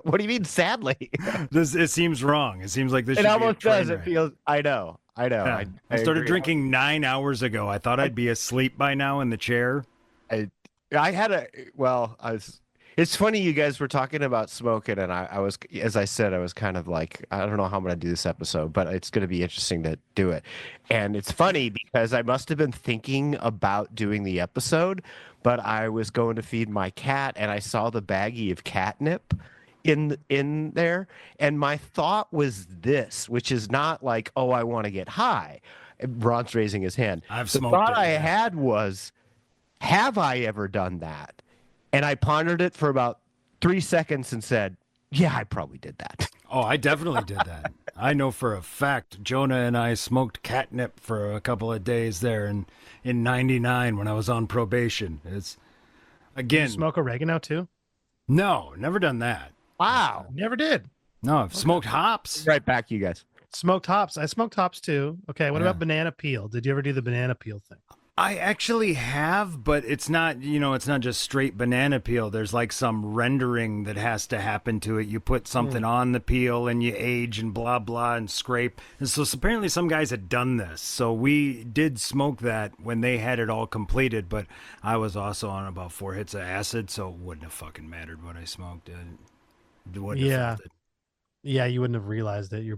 What do you mean, sadly? It seems wrong. It seems like this It should almost be a train does. It wreck. feels. I know. Yeah. I started agree. drinking 9 hours ago. I thought I'd be asleep by now in the chair. I had it's funny you guys were talking about smoking, and I was, as I said, I was kind of like, I don't know how I'm going to do this episode, but it's going to be interesting to do it. And it's funny because I must have been thinking about doing the episode, but I was going to feed my cat and I saw the baggie of catnip in there, and my thought was this, which is not like, oh, I want to get high. Ron's raising his hand. I've The smoked thought it, I yeah. had was, have I ever done that? And I pondered it for about 3 seconds and said, yeah, I probably did that. Oh, I definitely did that. I know for a fact Jonah and I smoked catnip for a couple of days there in 99 when I was on probation. It's again, Smoke oregano too? no, never done that. Wow. Never did. No, I've smoked hops. Right back, you guys. Smoked hops. I smoked hops too. Okay. What Yeah. about banana peel? Did you ever do the banana peel thing? I actually have, but it's not, it's not just straight banana peel. There's like some rendering that has to happen to it. You put something on the peel and you age and blah, blah, and scrape. And so apparently some guys had done this. So we did smoke that when they had it all completed, but I was also on about 4 hits of acid, so it wouldn't have fucking mattered what I smoked. It wouldn't have felt it. Yeah, you wouldn't have realized it. You're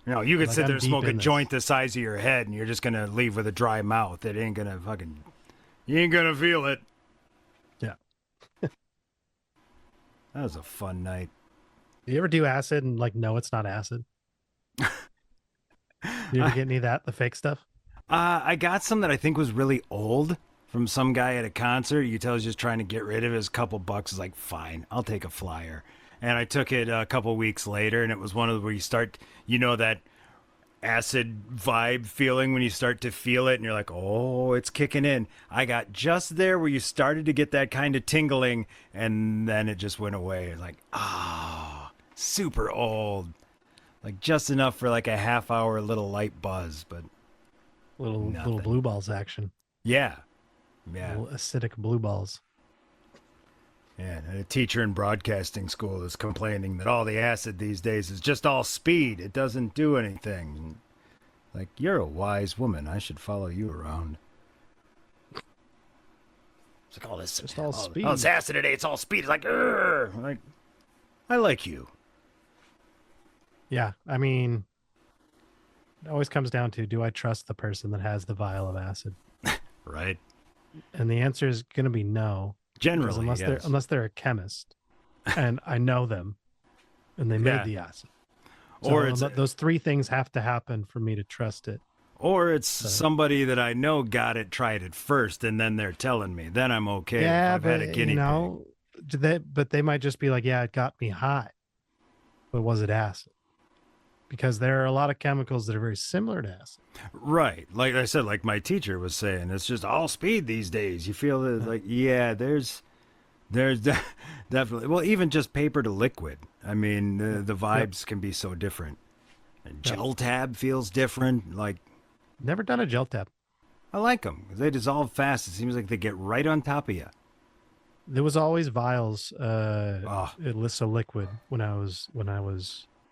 No, you could Like, sit I'm there and deep smoke a in this. joint the size of your head, and you're just gonna leave with a dry mouth. It ain't gonna you ain't gonna feel it. Yeah. That was a fun night. You ever do acid and like no, it's not acid? You ever get any of that, the fake stuff? I got some that I think was really old from some guy at a concert. You tell he's just trying to get rid of it. It was a couple bucks. Is like, fine, I'll take a flyer. And I took it a couple weeks later, and it was one of the where you start, that acid vibe feeling when you start to feel it, and you're like, oh, it's kicking in. I got just there where you started to get that kind of tingling, and then it just went away. It's like, super old. Like just enough for like a half-hour little light buzz, but Little nothing. blue balls action. Yeah. Little acidic blue balls. Yeah, and a teacher in broadcasting school is complaining that all the acid these days is just all speed. It doesn't do anything. Like, you're a wise woman. I should follow you around. It's like all this, Just all speed. Oh, it's acid today. It's all speed. It's like, "Urgh." Like, I like you. Yeah, I mean, it always comes down to, do I trust the person that has the vial of acid? Right. And the answer is going to be no. Because Generally, yes. unless they're a chemist, and I know them, and they made Yeah. the acid. Or So it's those three things have to happen for me to trust it. or it's somebody that I know got it, tried it first, and then they're telling me. Then I'm okay. Yeah, I've had a but guinea but they might just be like, yeah, it got me high, but was it acid? Because there are a lot of chemicals that are very similar to acid. Right. Like I said, like my teacher was saying, it's just all speed these days. You feel that, like, yeah, there's definitely, well, even just paper to liquid. I mean, the vibes can be so different. And gel tab feels different. Like, Never done a gel tab. I like them. They dissolve fast. It seems like they get right on top of you. There was always vials, Elissa liquid when I was.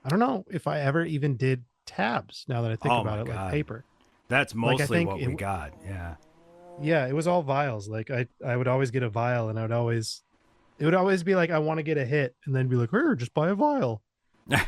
I don't know if I ever even did tabs. Now that I think Oh about my it, like God. paper. That's Like, I mostly think what we got. Yeah. Yeah, it was all vials. Like I would always get a vial, and it would always be like, I want to get a hit, and then be like, here, just buy a vial. And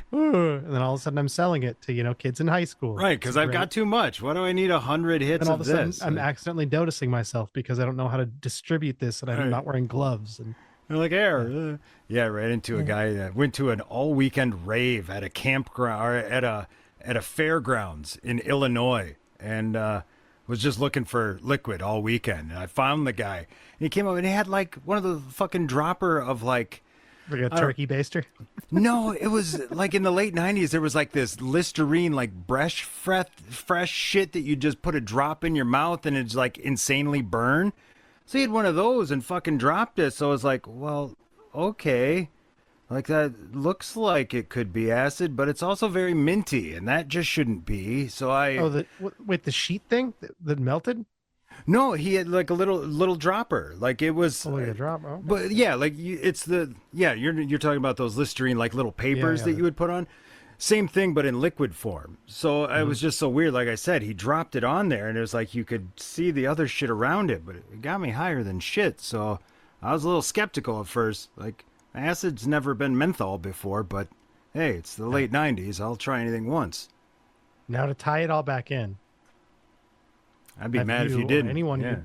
then all of a sudden I'm selling it to kids in high school. Right, because I've got too much. Why do I need 100 hits And all of of a sudden this? I'm accidentally noticing myself because I don't know how to distribute this, and I'm Right. not wearing gloves. And They're like, air. Yeah, right into a guy that went to an all weekend rave at a campground or at a fairgrounds in Illinois, and was just looking for liquid all weekend. And I found the guy, and he came up and he had like one of the fucking dropper of like, like a turkey baster. no, it was like in the late 90s. There was like this Listerine, like fresh shit that you just put a drop in your mouth and it's like insanely burn. So he had one of those and fucking dropped it. So I was like, well, okay. Like that looks like it could be acid, but it's also very minty, and that just shouldn't be. So Wait, the sheet thing that melted? no, he had like a little dropper. Like it was, Oh, like a drop. Oh. but yeah, like you're talking about those Listerine like little papers yeah. that you would put on. Same thing, but in liquid form. So it was just so weird. Like I said, he dropped it on there, and it was like you could see the other shit around it, but it got me higher than shit. So I was a little skeptical at first. Like, acid's never been menthol before, but hey, it's the late 90s. I'll try anything once. Now to tie it all back in. I'd be Have mad if you you or didn't. anyone yeah.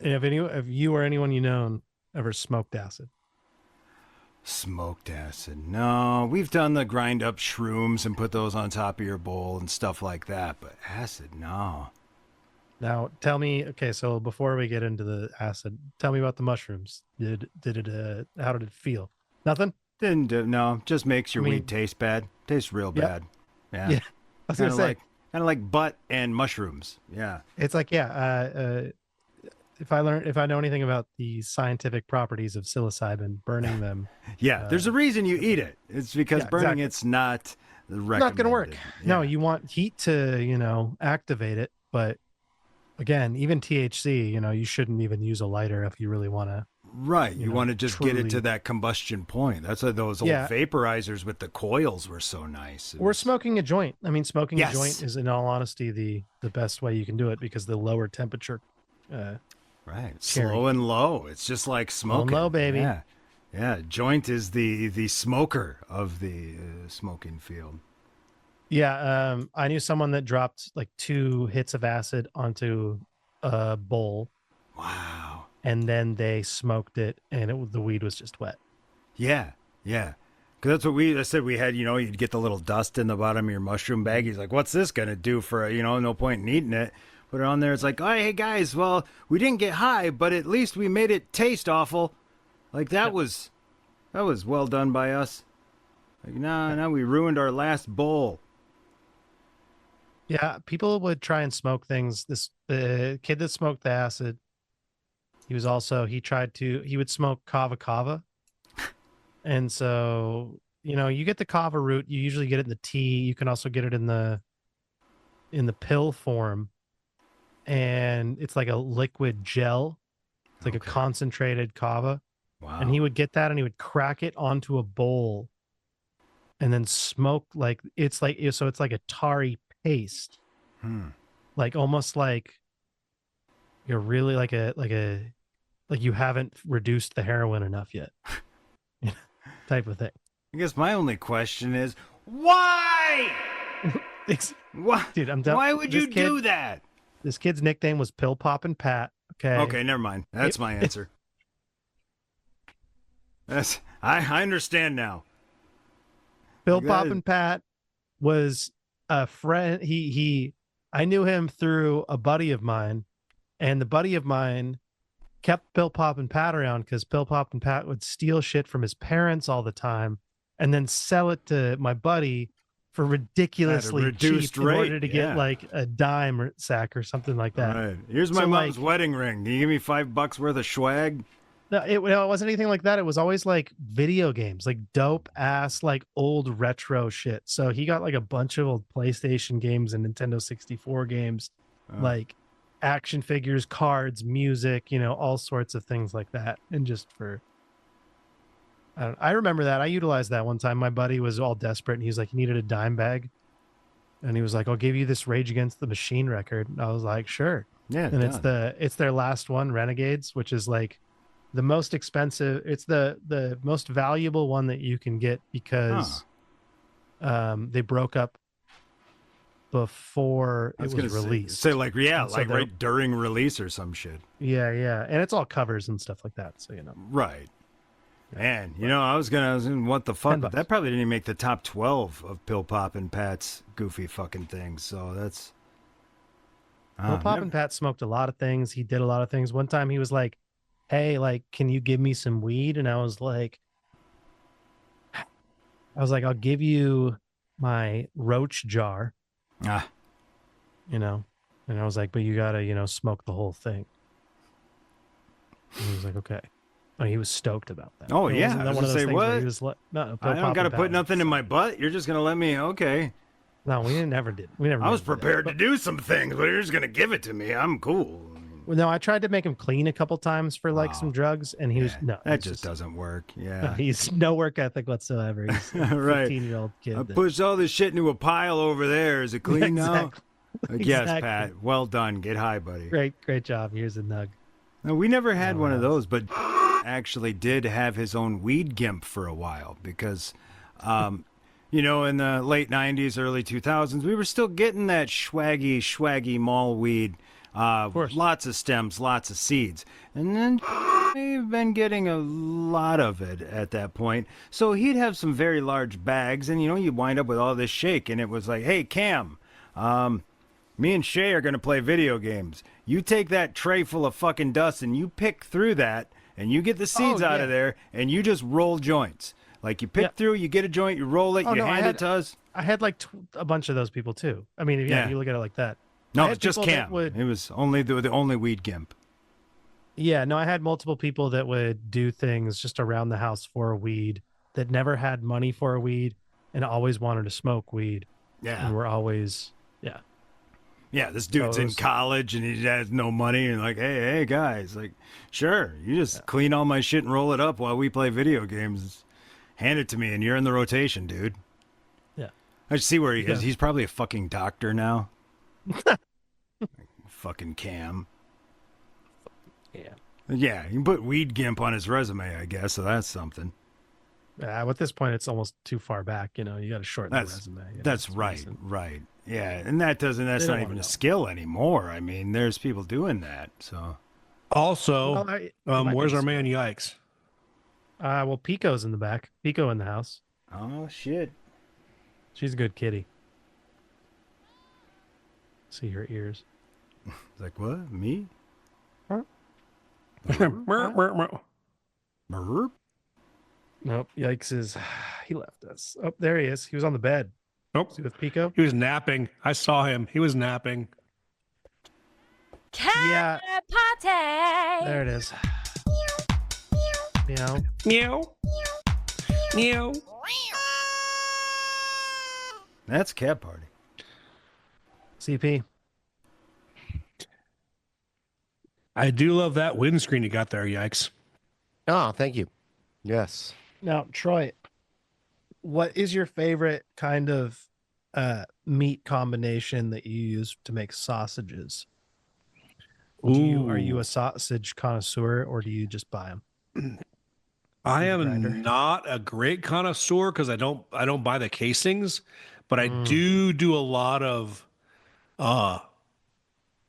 Have you or anyone you know ever smoked acid? Smoked acid. No, we've done the grind up shrooms and put those on top of your bowl and stuff like that, but acid, no. Now tell me, okay, so before we get into the acid, tell me about the mushrooms. Did it how did it feel? Nothing? Didn't do, no, just makes your I mean- weed taste bad. Tastes real Yep. bad. Yeah. Yeah. I was gonna say, kind of like butt and mushrooms. Yeah. it's like, if I know anything about the scientific properties of psilocybin, burning them. Yeah, there's a reason you eat it. It's because yeah, burning exactly. it's not Not going to work. recommended. No, Yeah. you want heat to, activate it. But again, even THC, you shouldn't even use a lighter if you really want to. Right. You want to just get it to truly- that combustion point. That's why those old Yeah. vaporizers with the coils were so nice. It Or was- smoking a joint. I mean, smoking Yes. a joint is, in all honesty, the best way you can do it because the lower temperature. Right. Cherry. Slow and low. It's just like smoking. low, baby. Yeah. Yeah. Joint is the smoker of the smoking field. Yeah, I knew someone that dropped like 2 hits of acid onto a bowl, Wow. and then they smoked it, and the weed was just wet. Yeah. Yeah. Because that's what I said we had, you'd get the little dust in the bottom of your mushroom bag. He's like, what's this going to do for, no point in eating it. Put it on there. It's like, oh, hey, guys, well, we didn't get high, but at least we made it taste awful. Like, that was well done by us. Like, now we ruined our last bowl. Yeah, people would try and smoke things. The kid that smoked the acid, he would smoke kava kava. And so, you get the kava root, you usually get it in the tea. You can also get it in the pill form. And it's like a liquid gel. It's like a Okay. concentrated kava. Wow. And he would get that and he would crack it onto a bowl and then smoke it's like a tarry paste. Like almost like you're really like you haven't reduced the heroin enough yet. Type of thing. I guess my only question is, why? Why? Dude, I'm done. Why would you do that? This kid's nickname was Pill Poppin' Pat. Okay. Okay, never mind. That's my answer. I understand now. Pill Like that is- Poppin' Pat was a friend. I knew him through a buddy of mine, and the buddy of mine kept Pill Poppin' Pat around because Pill Poppin' Pat would steal shit from his parents all the time and then sell it to my buddy for ridiculously reduced cheap in rate, order to get yeah. like a dime or sack or something like that. All right. Here's my So, mom's like- wedding ring. Can you give me $5 worth of swag? No, it wasn't anything like that. It was always like video games, like dope ass, like old retro shit. So he got like a bunch of old PlayStation games and Nintendo 64 games, like action figures, cards, music, all sorts of things like that. And just I remember that. I utilized that one time. My buddy was all desperate and he was like, he needed a dime bag. And he was like, I'll give you this Rage Against the Machine record. And I was like, sure. Yeah. And it's their last one, Renegades, which is like the most expensive. It's the most valuable one that you can get because they broke up before it was released. Say like, yeah, And so like they're- right during release or some shit. Yeah, and it's all covers and stuff like that. So Right. Man, I was gonna what the fuck? $10. That probably didn't even make the top 12 of Pill Pop and Pat's goofy fucking things. So that's. Well, Pop and Pat smoked a lot of things. He did a lot of things. One time he was like, hey, like, can you give me some weed? And I was like, I'll give you my roach jar, Ah, and I was like, but you gotta, smoke the whole thing. And he was like, okay. Oh, he was stoked about that. Oh, It yeah. wasn't I that was one gonna of those say, things where what? he was like, no, I Pop don't and got to Pat put was nothing in just my like- butt. You're just gonna let me? Okay. No, we never did. We never. I was did that. prepared to do some things, but you're just gonna give it to me. I'm cool. Well, no, I tried to make him clean a couple times for like Oh, some drugs, and he was Yeah, no. that it's just doesn't work. No, Yeah. he's no work ethic whatsoever. He's a Right. 15-year-old kid. I that- pushed all this shit into a pile over there. Is it clean now? Exactly. Like, yes, Exactly. Pat. Well done. Get high, buddy. Great job. Here's a nug. No, we never had Oh, one of wow. those, but actually did have his own weed gimp for a while because, in the late 90s, early 2000s, we were still getting that swaggy mall weed. course. Lots of stems, lots of seeds. And then we've been getting a lot of it at that point. So he'd have some very large bags, and, you'd wind up with all this shake. And it was like, hey, Cam, me and Shay are going to play video games. You take that tray full of fucking dust and you pick through that and you get the seeds out of yeah. there and you just roll joints. Like you pick Yeah. through, you get a joint, you roll it, Oh, you no, I hand had- it to us. I had like a bunch of those people too. I mean, Yeah. if you look at it like that. I No, had it's just people that Cam. would- It was only the only weed gimp. Yeah, no, I had multiple people that would do things just around the house for a weed that never had money for a weed. and always wanted to smoke weed. Yeah. And we're always, yeah. Yeah, this dude's in Those- college and he has no money and like, hey guys, like, sure, you just clean all my shit and roll it up while we play video games. Hand it to me and you're in the rotation, dude. Yeah. I see where he Yeah. is. He's probably a fucking doctor now. Fucking Cam. Yeah. Yeah, you can put Weed Gimp on his resume, I guess, so that's something. At this point, it's almost too far back. You know, you got to shorten the resume. you know, That's it's right, recent. right. Yeah, and that's They not don't even wanna a know. skill anymore. I mean, there's people doing that, so. Also, Well, it might where's be our a- man Yikes? Well, Pico's in the back. Pico in the house. Oh, shit. She's a good kitty. See her ears. It's like, what? Me? Burp? Nope. Yikes is. He left us. Oh, there he is. He was on the bed. Nope. See with Pico. He was napping. I saw him. He was napping. Cat Yeah. party. There it is. Meow. Meow. Meow. That's Cat Party. CP. I do love that windscreen you got there, Yikes. Oh, thank you. Yes. Now, Troy, what is your favorite kind of meat combination that you use to make sausages? Are you Ooh. a sausage connoisseur or do you just buy them? I Meat am grinder. not a great connoisseur because I don't buy the casings, but I do a lot of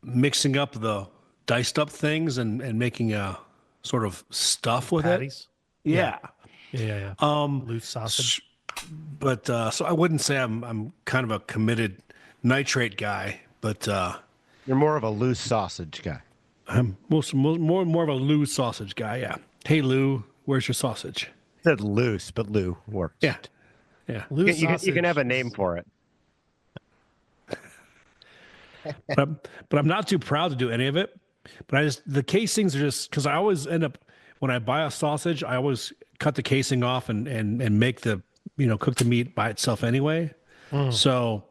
mixing up the diced up things and making a sort of stuff with Patties? it. Yeah. Yeah. Loose sausage. But so I wouldn't say I'm kind of a committed nitrate guy, but You're more of a loose sausage guy. I'm more of a Lou sausage guy. Yeah. Hey Lou, where's your sausage? Said loose, but Lou works. Yeah. Loose You can have a sausage name is- for it. But I'm not too proud to do any of it. But the casings are just because I always end up when I buy a sausage, I always cut the casing off and make the cook the meat by itself anyway. So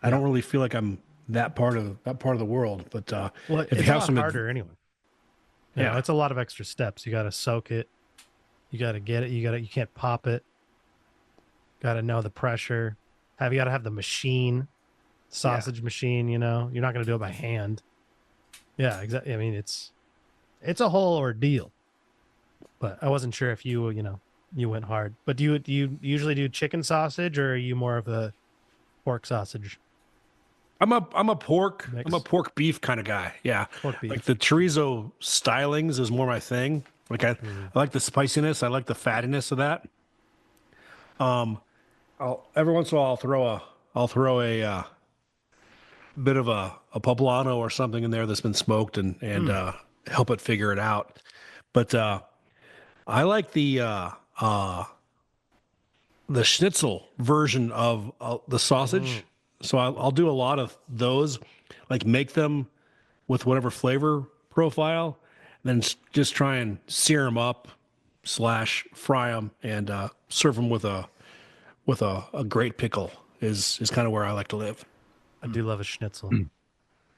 I don't really feel like I'm that part of the world. But Well, if you it's have a lot some harder anyway. Yeah, Yeah. it's a lot of extra steps. You got to soak it. You got to get it. You can't pop it. Got to know the pressure. You got to have the machine, sausage machine. You're not going to do it by hand. Yeah, exactly. I mean, it's a whole ordeal. But I wasn't sure if you went hard. But do you usually do chicken sausage or are you more of a pork sausage? I'm a pork Mix. I'm a pork beef kind of guy. Yeah. Pork beef. Like the chorizo stylings is more my thing. Like I like the spiciness. I like the fattiness of that. Every once in a while I'll throw a bit of a poblano or something in there that's been smoked and help it figure it out. But I like the schnitzel version of the sausage. So I'll do a lot of those, like make them with whatever flavor profile, then just try and sear them up / fry them and serve them with a great pickle is kind of where I like to live. I do love a schnitzel.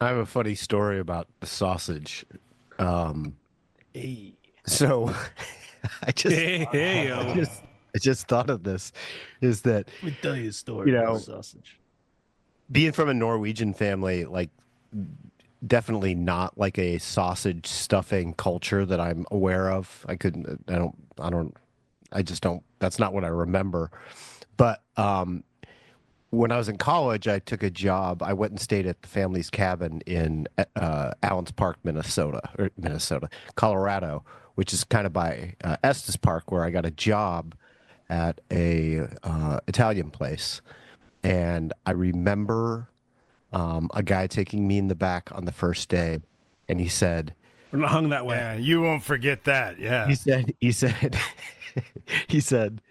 I have a funny story about the sausage. So I just, Hey, I just thought of this, is that Let me tell you a story You about know, sausage. being from a Norwegian family, like definitely not like a sausage stuffing culture that I'm aware of. I just don't, that's not what I remember. But when I was in college, I took a job. I went and stayed at the family's cabin in Allens Park, Colorado, which is kind of by Estes Park, where I got a job at a Italian place. And I remember a guy taking me in the back on the first day, and he said, we're not hung that way. Yeah, you won't forget that. Yeah. he said, he said,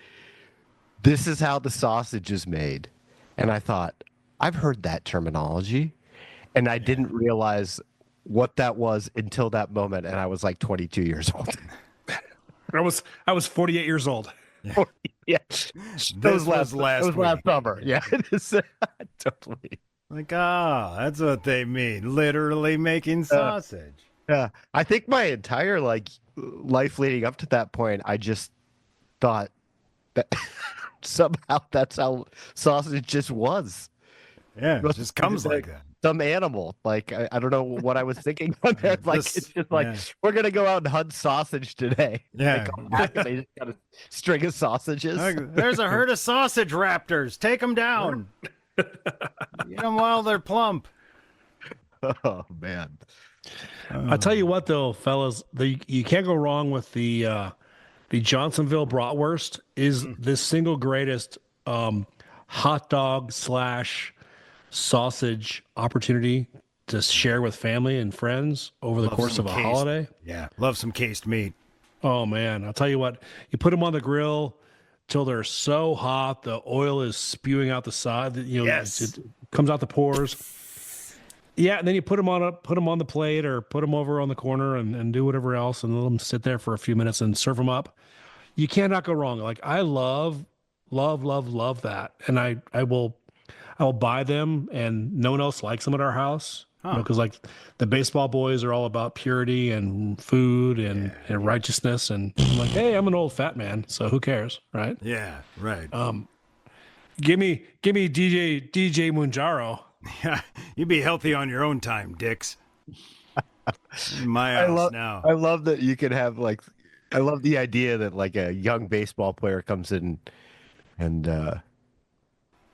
"This is how the sausage is made." And I thought, I've heard that terminology, and I didn't realize what that was until that moment, and I was like 22 years old. I was 48 years old. Yeah, This was last that was last week. summer. Yeah, totally. Like, that's what they mean. Literally making sausage. Yeah, I think my entire life leading up to that point, I just thought that somehow that's how sausage just was. Yeah, it Must just be comes like that. Some animal. Like I don't know what I was thinking on there. Like This- it's just like yeah. we're gonna go out and hunt sausage today. Yeah. They come back and they just got a string of sausages. There's a herd of sausage raptors. Take them down. Eat them while they're plump. Oh man. I tell you what, though, fellas, you can't go wrong with the Johnsonville bratwurst. Is the single greatest hot dog / sausage opportunity to share with family and friends over the course some of a cased- holiday. Yeah, love some cased meat. Oh man, I'll tell you what, you put them on the grill till they're so hot, the oil is spewing out the side. Yes. It comes out the pores. Yeah, and then you put them on the plate or put them over on the corner and do whatever else and let them sit there for a few minutes and serve them up. You cannot go wrong. Like I love that, and I will buy them, and no one else likes them at our house. Because like the baseball boys are all about purity and food and righteousness, and I'm like, hey, I'm an old fat man, so who cares, right? Yeah, right. Give me DJ Munjaro. Yeah, you be healthy on your own time, dicks. In my house now. I love that you could have I love the idea that like a young baseball player comes in and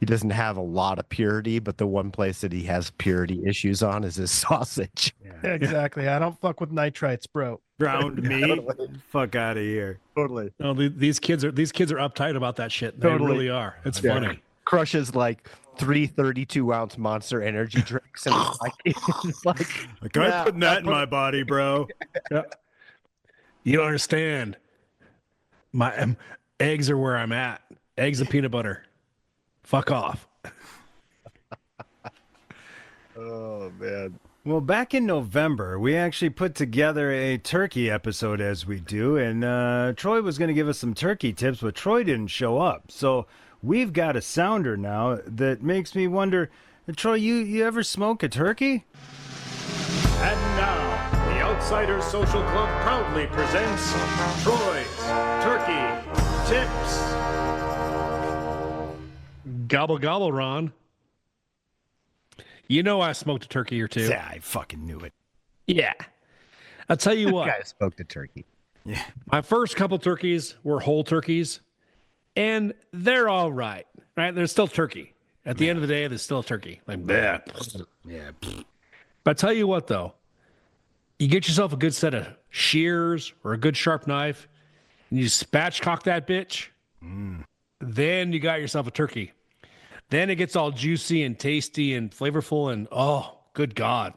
he doesn't have a lot of purity, but the one place that he has purity issues on is his sausage. Exactly. I don't fuck with nitrites, bro. Ground meat. Fuck out of here. Totally. No, these kids are uptight about that shit. They Totally. really are. It's funny. Crushes like 3 32-ounce Monster Energy drinks, and it's like Like, I'm putting that in my body, bro. You don't understand. My eggs are where I'm at. Eggs and peanut butter. Fuck off. oh man. Well, back in November, we actually put together a turkey episode as we do, and Troy was going to give us some turkey tips, but Troy didn't show up. So we've got a sounder now that makes me wonder, Troy, you ever smoke a turkey? And now, the Outsiders Social Club proudly presents Troy's Turkey Tips. Gobble gobble, Ron. You know I smoked a turkey or two. Yeah, I fucking knew it. Yeah. I'll tell you what. Guy smoked a turkey. Yeah. My first couple turkeys were whole turkeys, and they're all right. Right? They're still turkey. At the end of the day, they're still a turkey. Like that. Yeah. But I tell you what, though, you get yourself a good set of shears or a good sharp knife, and you spatchcock that bitch. Then you got yourself a turkey. Then it gets all juicy and tasty and flavorful, and oh, good God.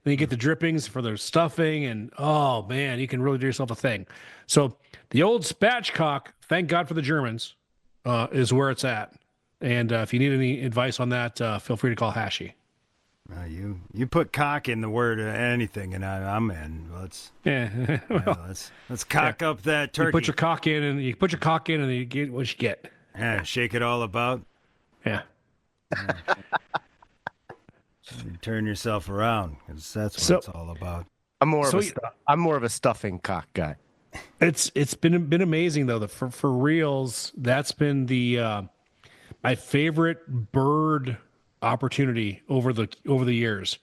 Then you get the drippings for the stuffing, and oh, man, you can really do yourself a thing. So the old spatchcock, thank God for the Germans, is where it's at. And if you need any advice on that, feel free to call Hashi. You put cock in the word anything, and I'm in. Let's let's cock up that turkey. You put your cock in, and you get what you get. Yeah, shake it all about. Yeah. You turn yourself around, 'cause that's what So- it's all about. I'm more of a stuffing cock guy. It's been amazing though. For reals, that's been the my favorite bird opportunity over the years.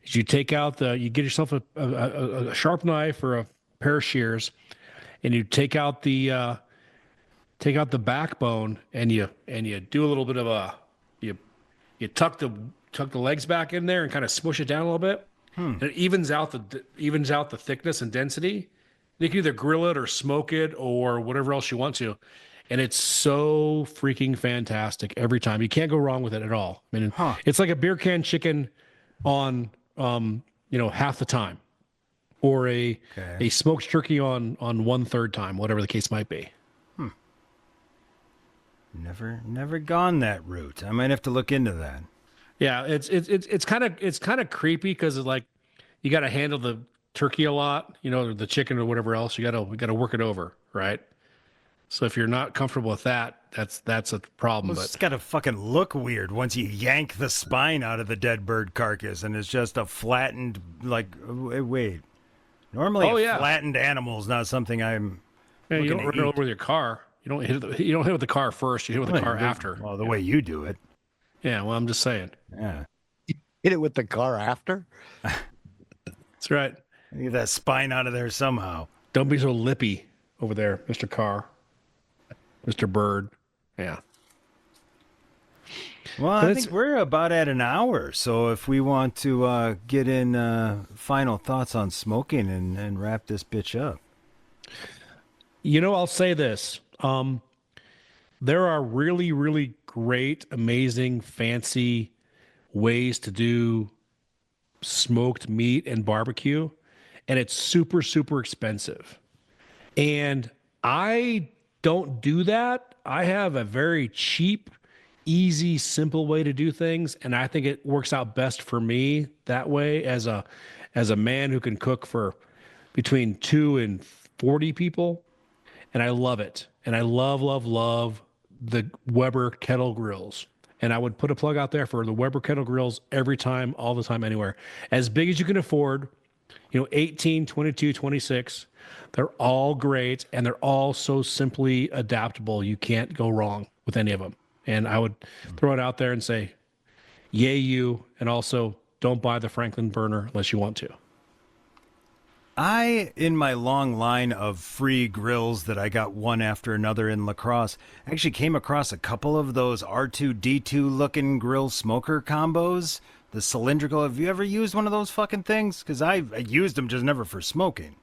Is you get yourself a sharp knife or a pair of shears, and you take out the backbone, and you do a little bit of you tuck the legs back in there and kind of smush it down a little bit. And it evens out the thickness and density. You can either grill it or smoke it or whatever else you want to. And it's so freaking fantastic every time. You can't go wrong with it at all. I mean, it's like a beer can chicken on, half the time, or a smoked turkey on 1/3 time, whatever the case might be. Never gone that route. I might have to look into that. Yeah, it's kind of creepy because like you got to handle the turkey a lot, the chicken or whatever else. We got to work it over, right? So if you're not comfortable with that, that's a problem. Well, it's But got to fucking look weird once you yank the spine out of the dead bird carcass and it's just a flattened, like, wait. Normally, Oh, a yeah. flattened animal is not something I'm. yeah, you looking don't to run it eat. over with your car. You don't hit it with the car first. You hit it with the car after. Well, the way you do it. Yeah. Well, I'm just saying. Yeah. Hit it with the car after. That's right. Get that spine out of there somehow. Don't be so lippy over there, Mr. Carr, Mr. Bird. Yeah. Well, But I it's- think we're about at an hour. So if we want to get in final thoughts on smoking and wrap this bitch up. I'll say this. There are really, really great, amazing, fancy ways to do smoked meat and barbecue, and it's super, super expensive. And I don't do that. I have a very cheap, easy, simple way to do things, and I think it works out best for me that way as a man who can cook for between 2 and 40 people. And I love it. And I love the Weber kettle grills. And I would put a plug out there for the Weber kettle grills every time, all the time, anywhere. As big as you can afford, 18, 22, 26. They're all great. And they're all so simply adaptable. You can't go wrong with any of them. And I would throw it out there and say, yay you. And also, don't buy the Franklin burner unless you want to. In my long line of free grills that I got one after another in La Crosse, actually came across a couple of those R2D2 looking grill smoker combos. The cylindrical. Have you ever used one of those fucking things? Because I used them, just never for smoking.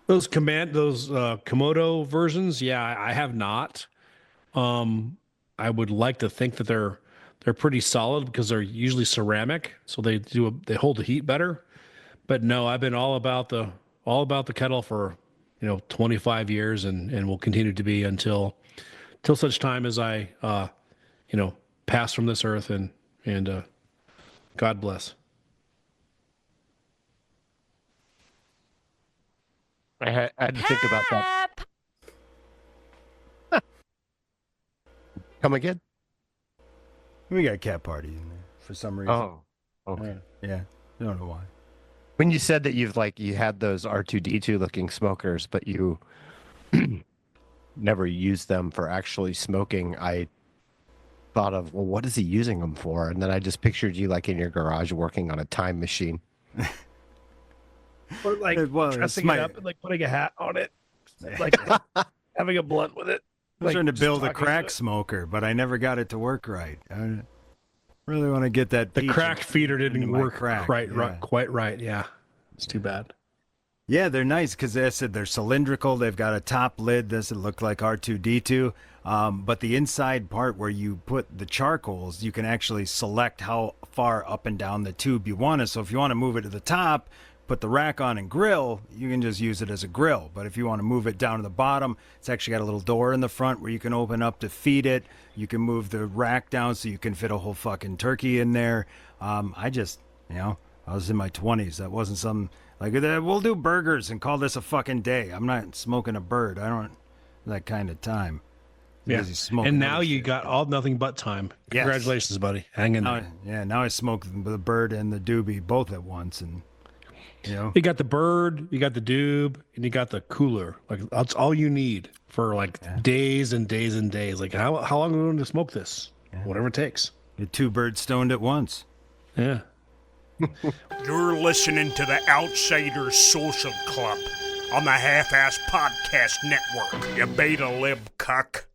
Those Komodo versions, yeah, I have not. I would like to think that they're pretty solid because they're usually ceramic, so they hold the heat better. But no, I've been all about the kettle for 25 years and will continue to be until such time as I pass from this earth and God bless. I had to think about that. Pep. Come again? We got cat party in there for some reason. Oh, okay. Yeah. I don't know why. When you said that you had those R2D2 looking smokers, but you never used them for actually smoking, I thought of, well, what is he using them for? And then I just pictured you like in your garage working on a time machine. Or like Well, dressing it's it up and like putting a hat on it, like having a blunt with it. I was trying to just build a talking to crack it. smoker, but I never got it to work right. I really want to get that. The peach crack feeder into didn't my work crack, quite yeah. right. Yeah, it's too bad. Yeah, they're nice because they said they're cylindrical. They've got a top lid. Doesn't look like R2D2. But the inside part where you put the charcoals, you can actually select how far up and down the tube you want it. So if you want to move it to the top, put the rack on and grill, you can just use it as a grill. But if you want to move it down to the bottom, it's actually got a little door in the front where you can open up to feed it. You can move the rack down so you can fit a whole fucking turkey in there. I just, I was in my 20s. That wasn't something like, we'll do burgers and call this a fucking day. I'm not smoking a bird. I don't have that kind of time. Yeah, Busy smoking and now other you shit. got all nothing but time. Yes. Congratulations, buddy. Hang in there. Now I smoke the bird and the doobie both at once, and You got the bird, you got the doob, and you got the cooler. Like that's all you need for days and days and days. Like how long are we going to smoke this? Whatever it takes. get two birds stoned at once. Yeah. You're listening to the Outsiders Social Club on the Half-Ass Podcast Network, you beta lib cuck.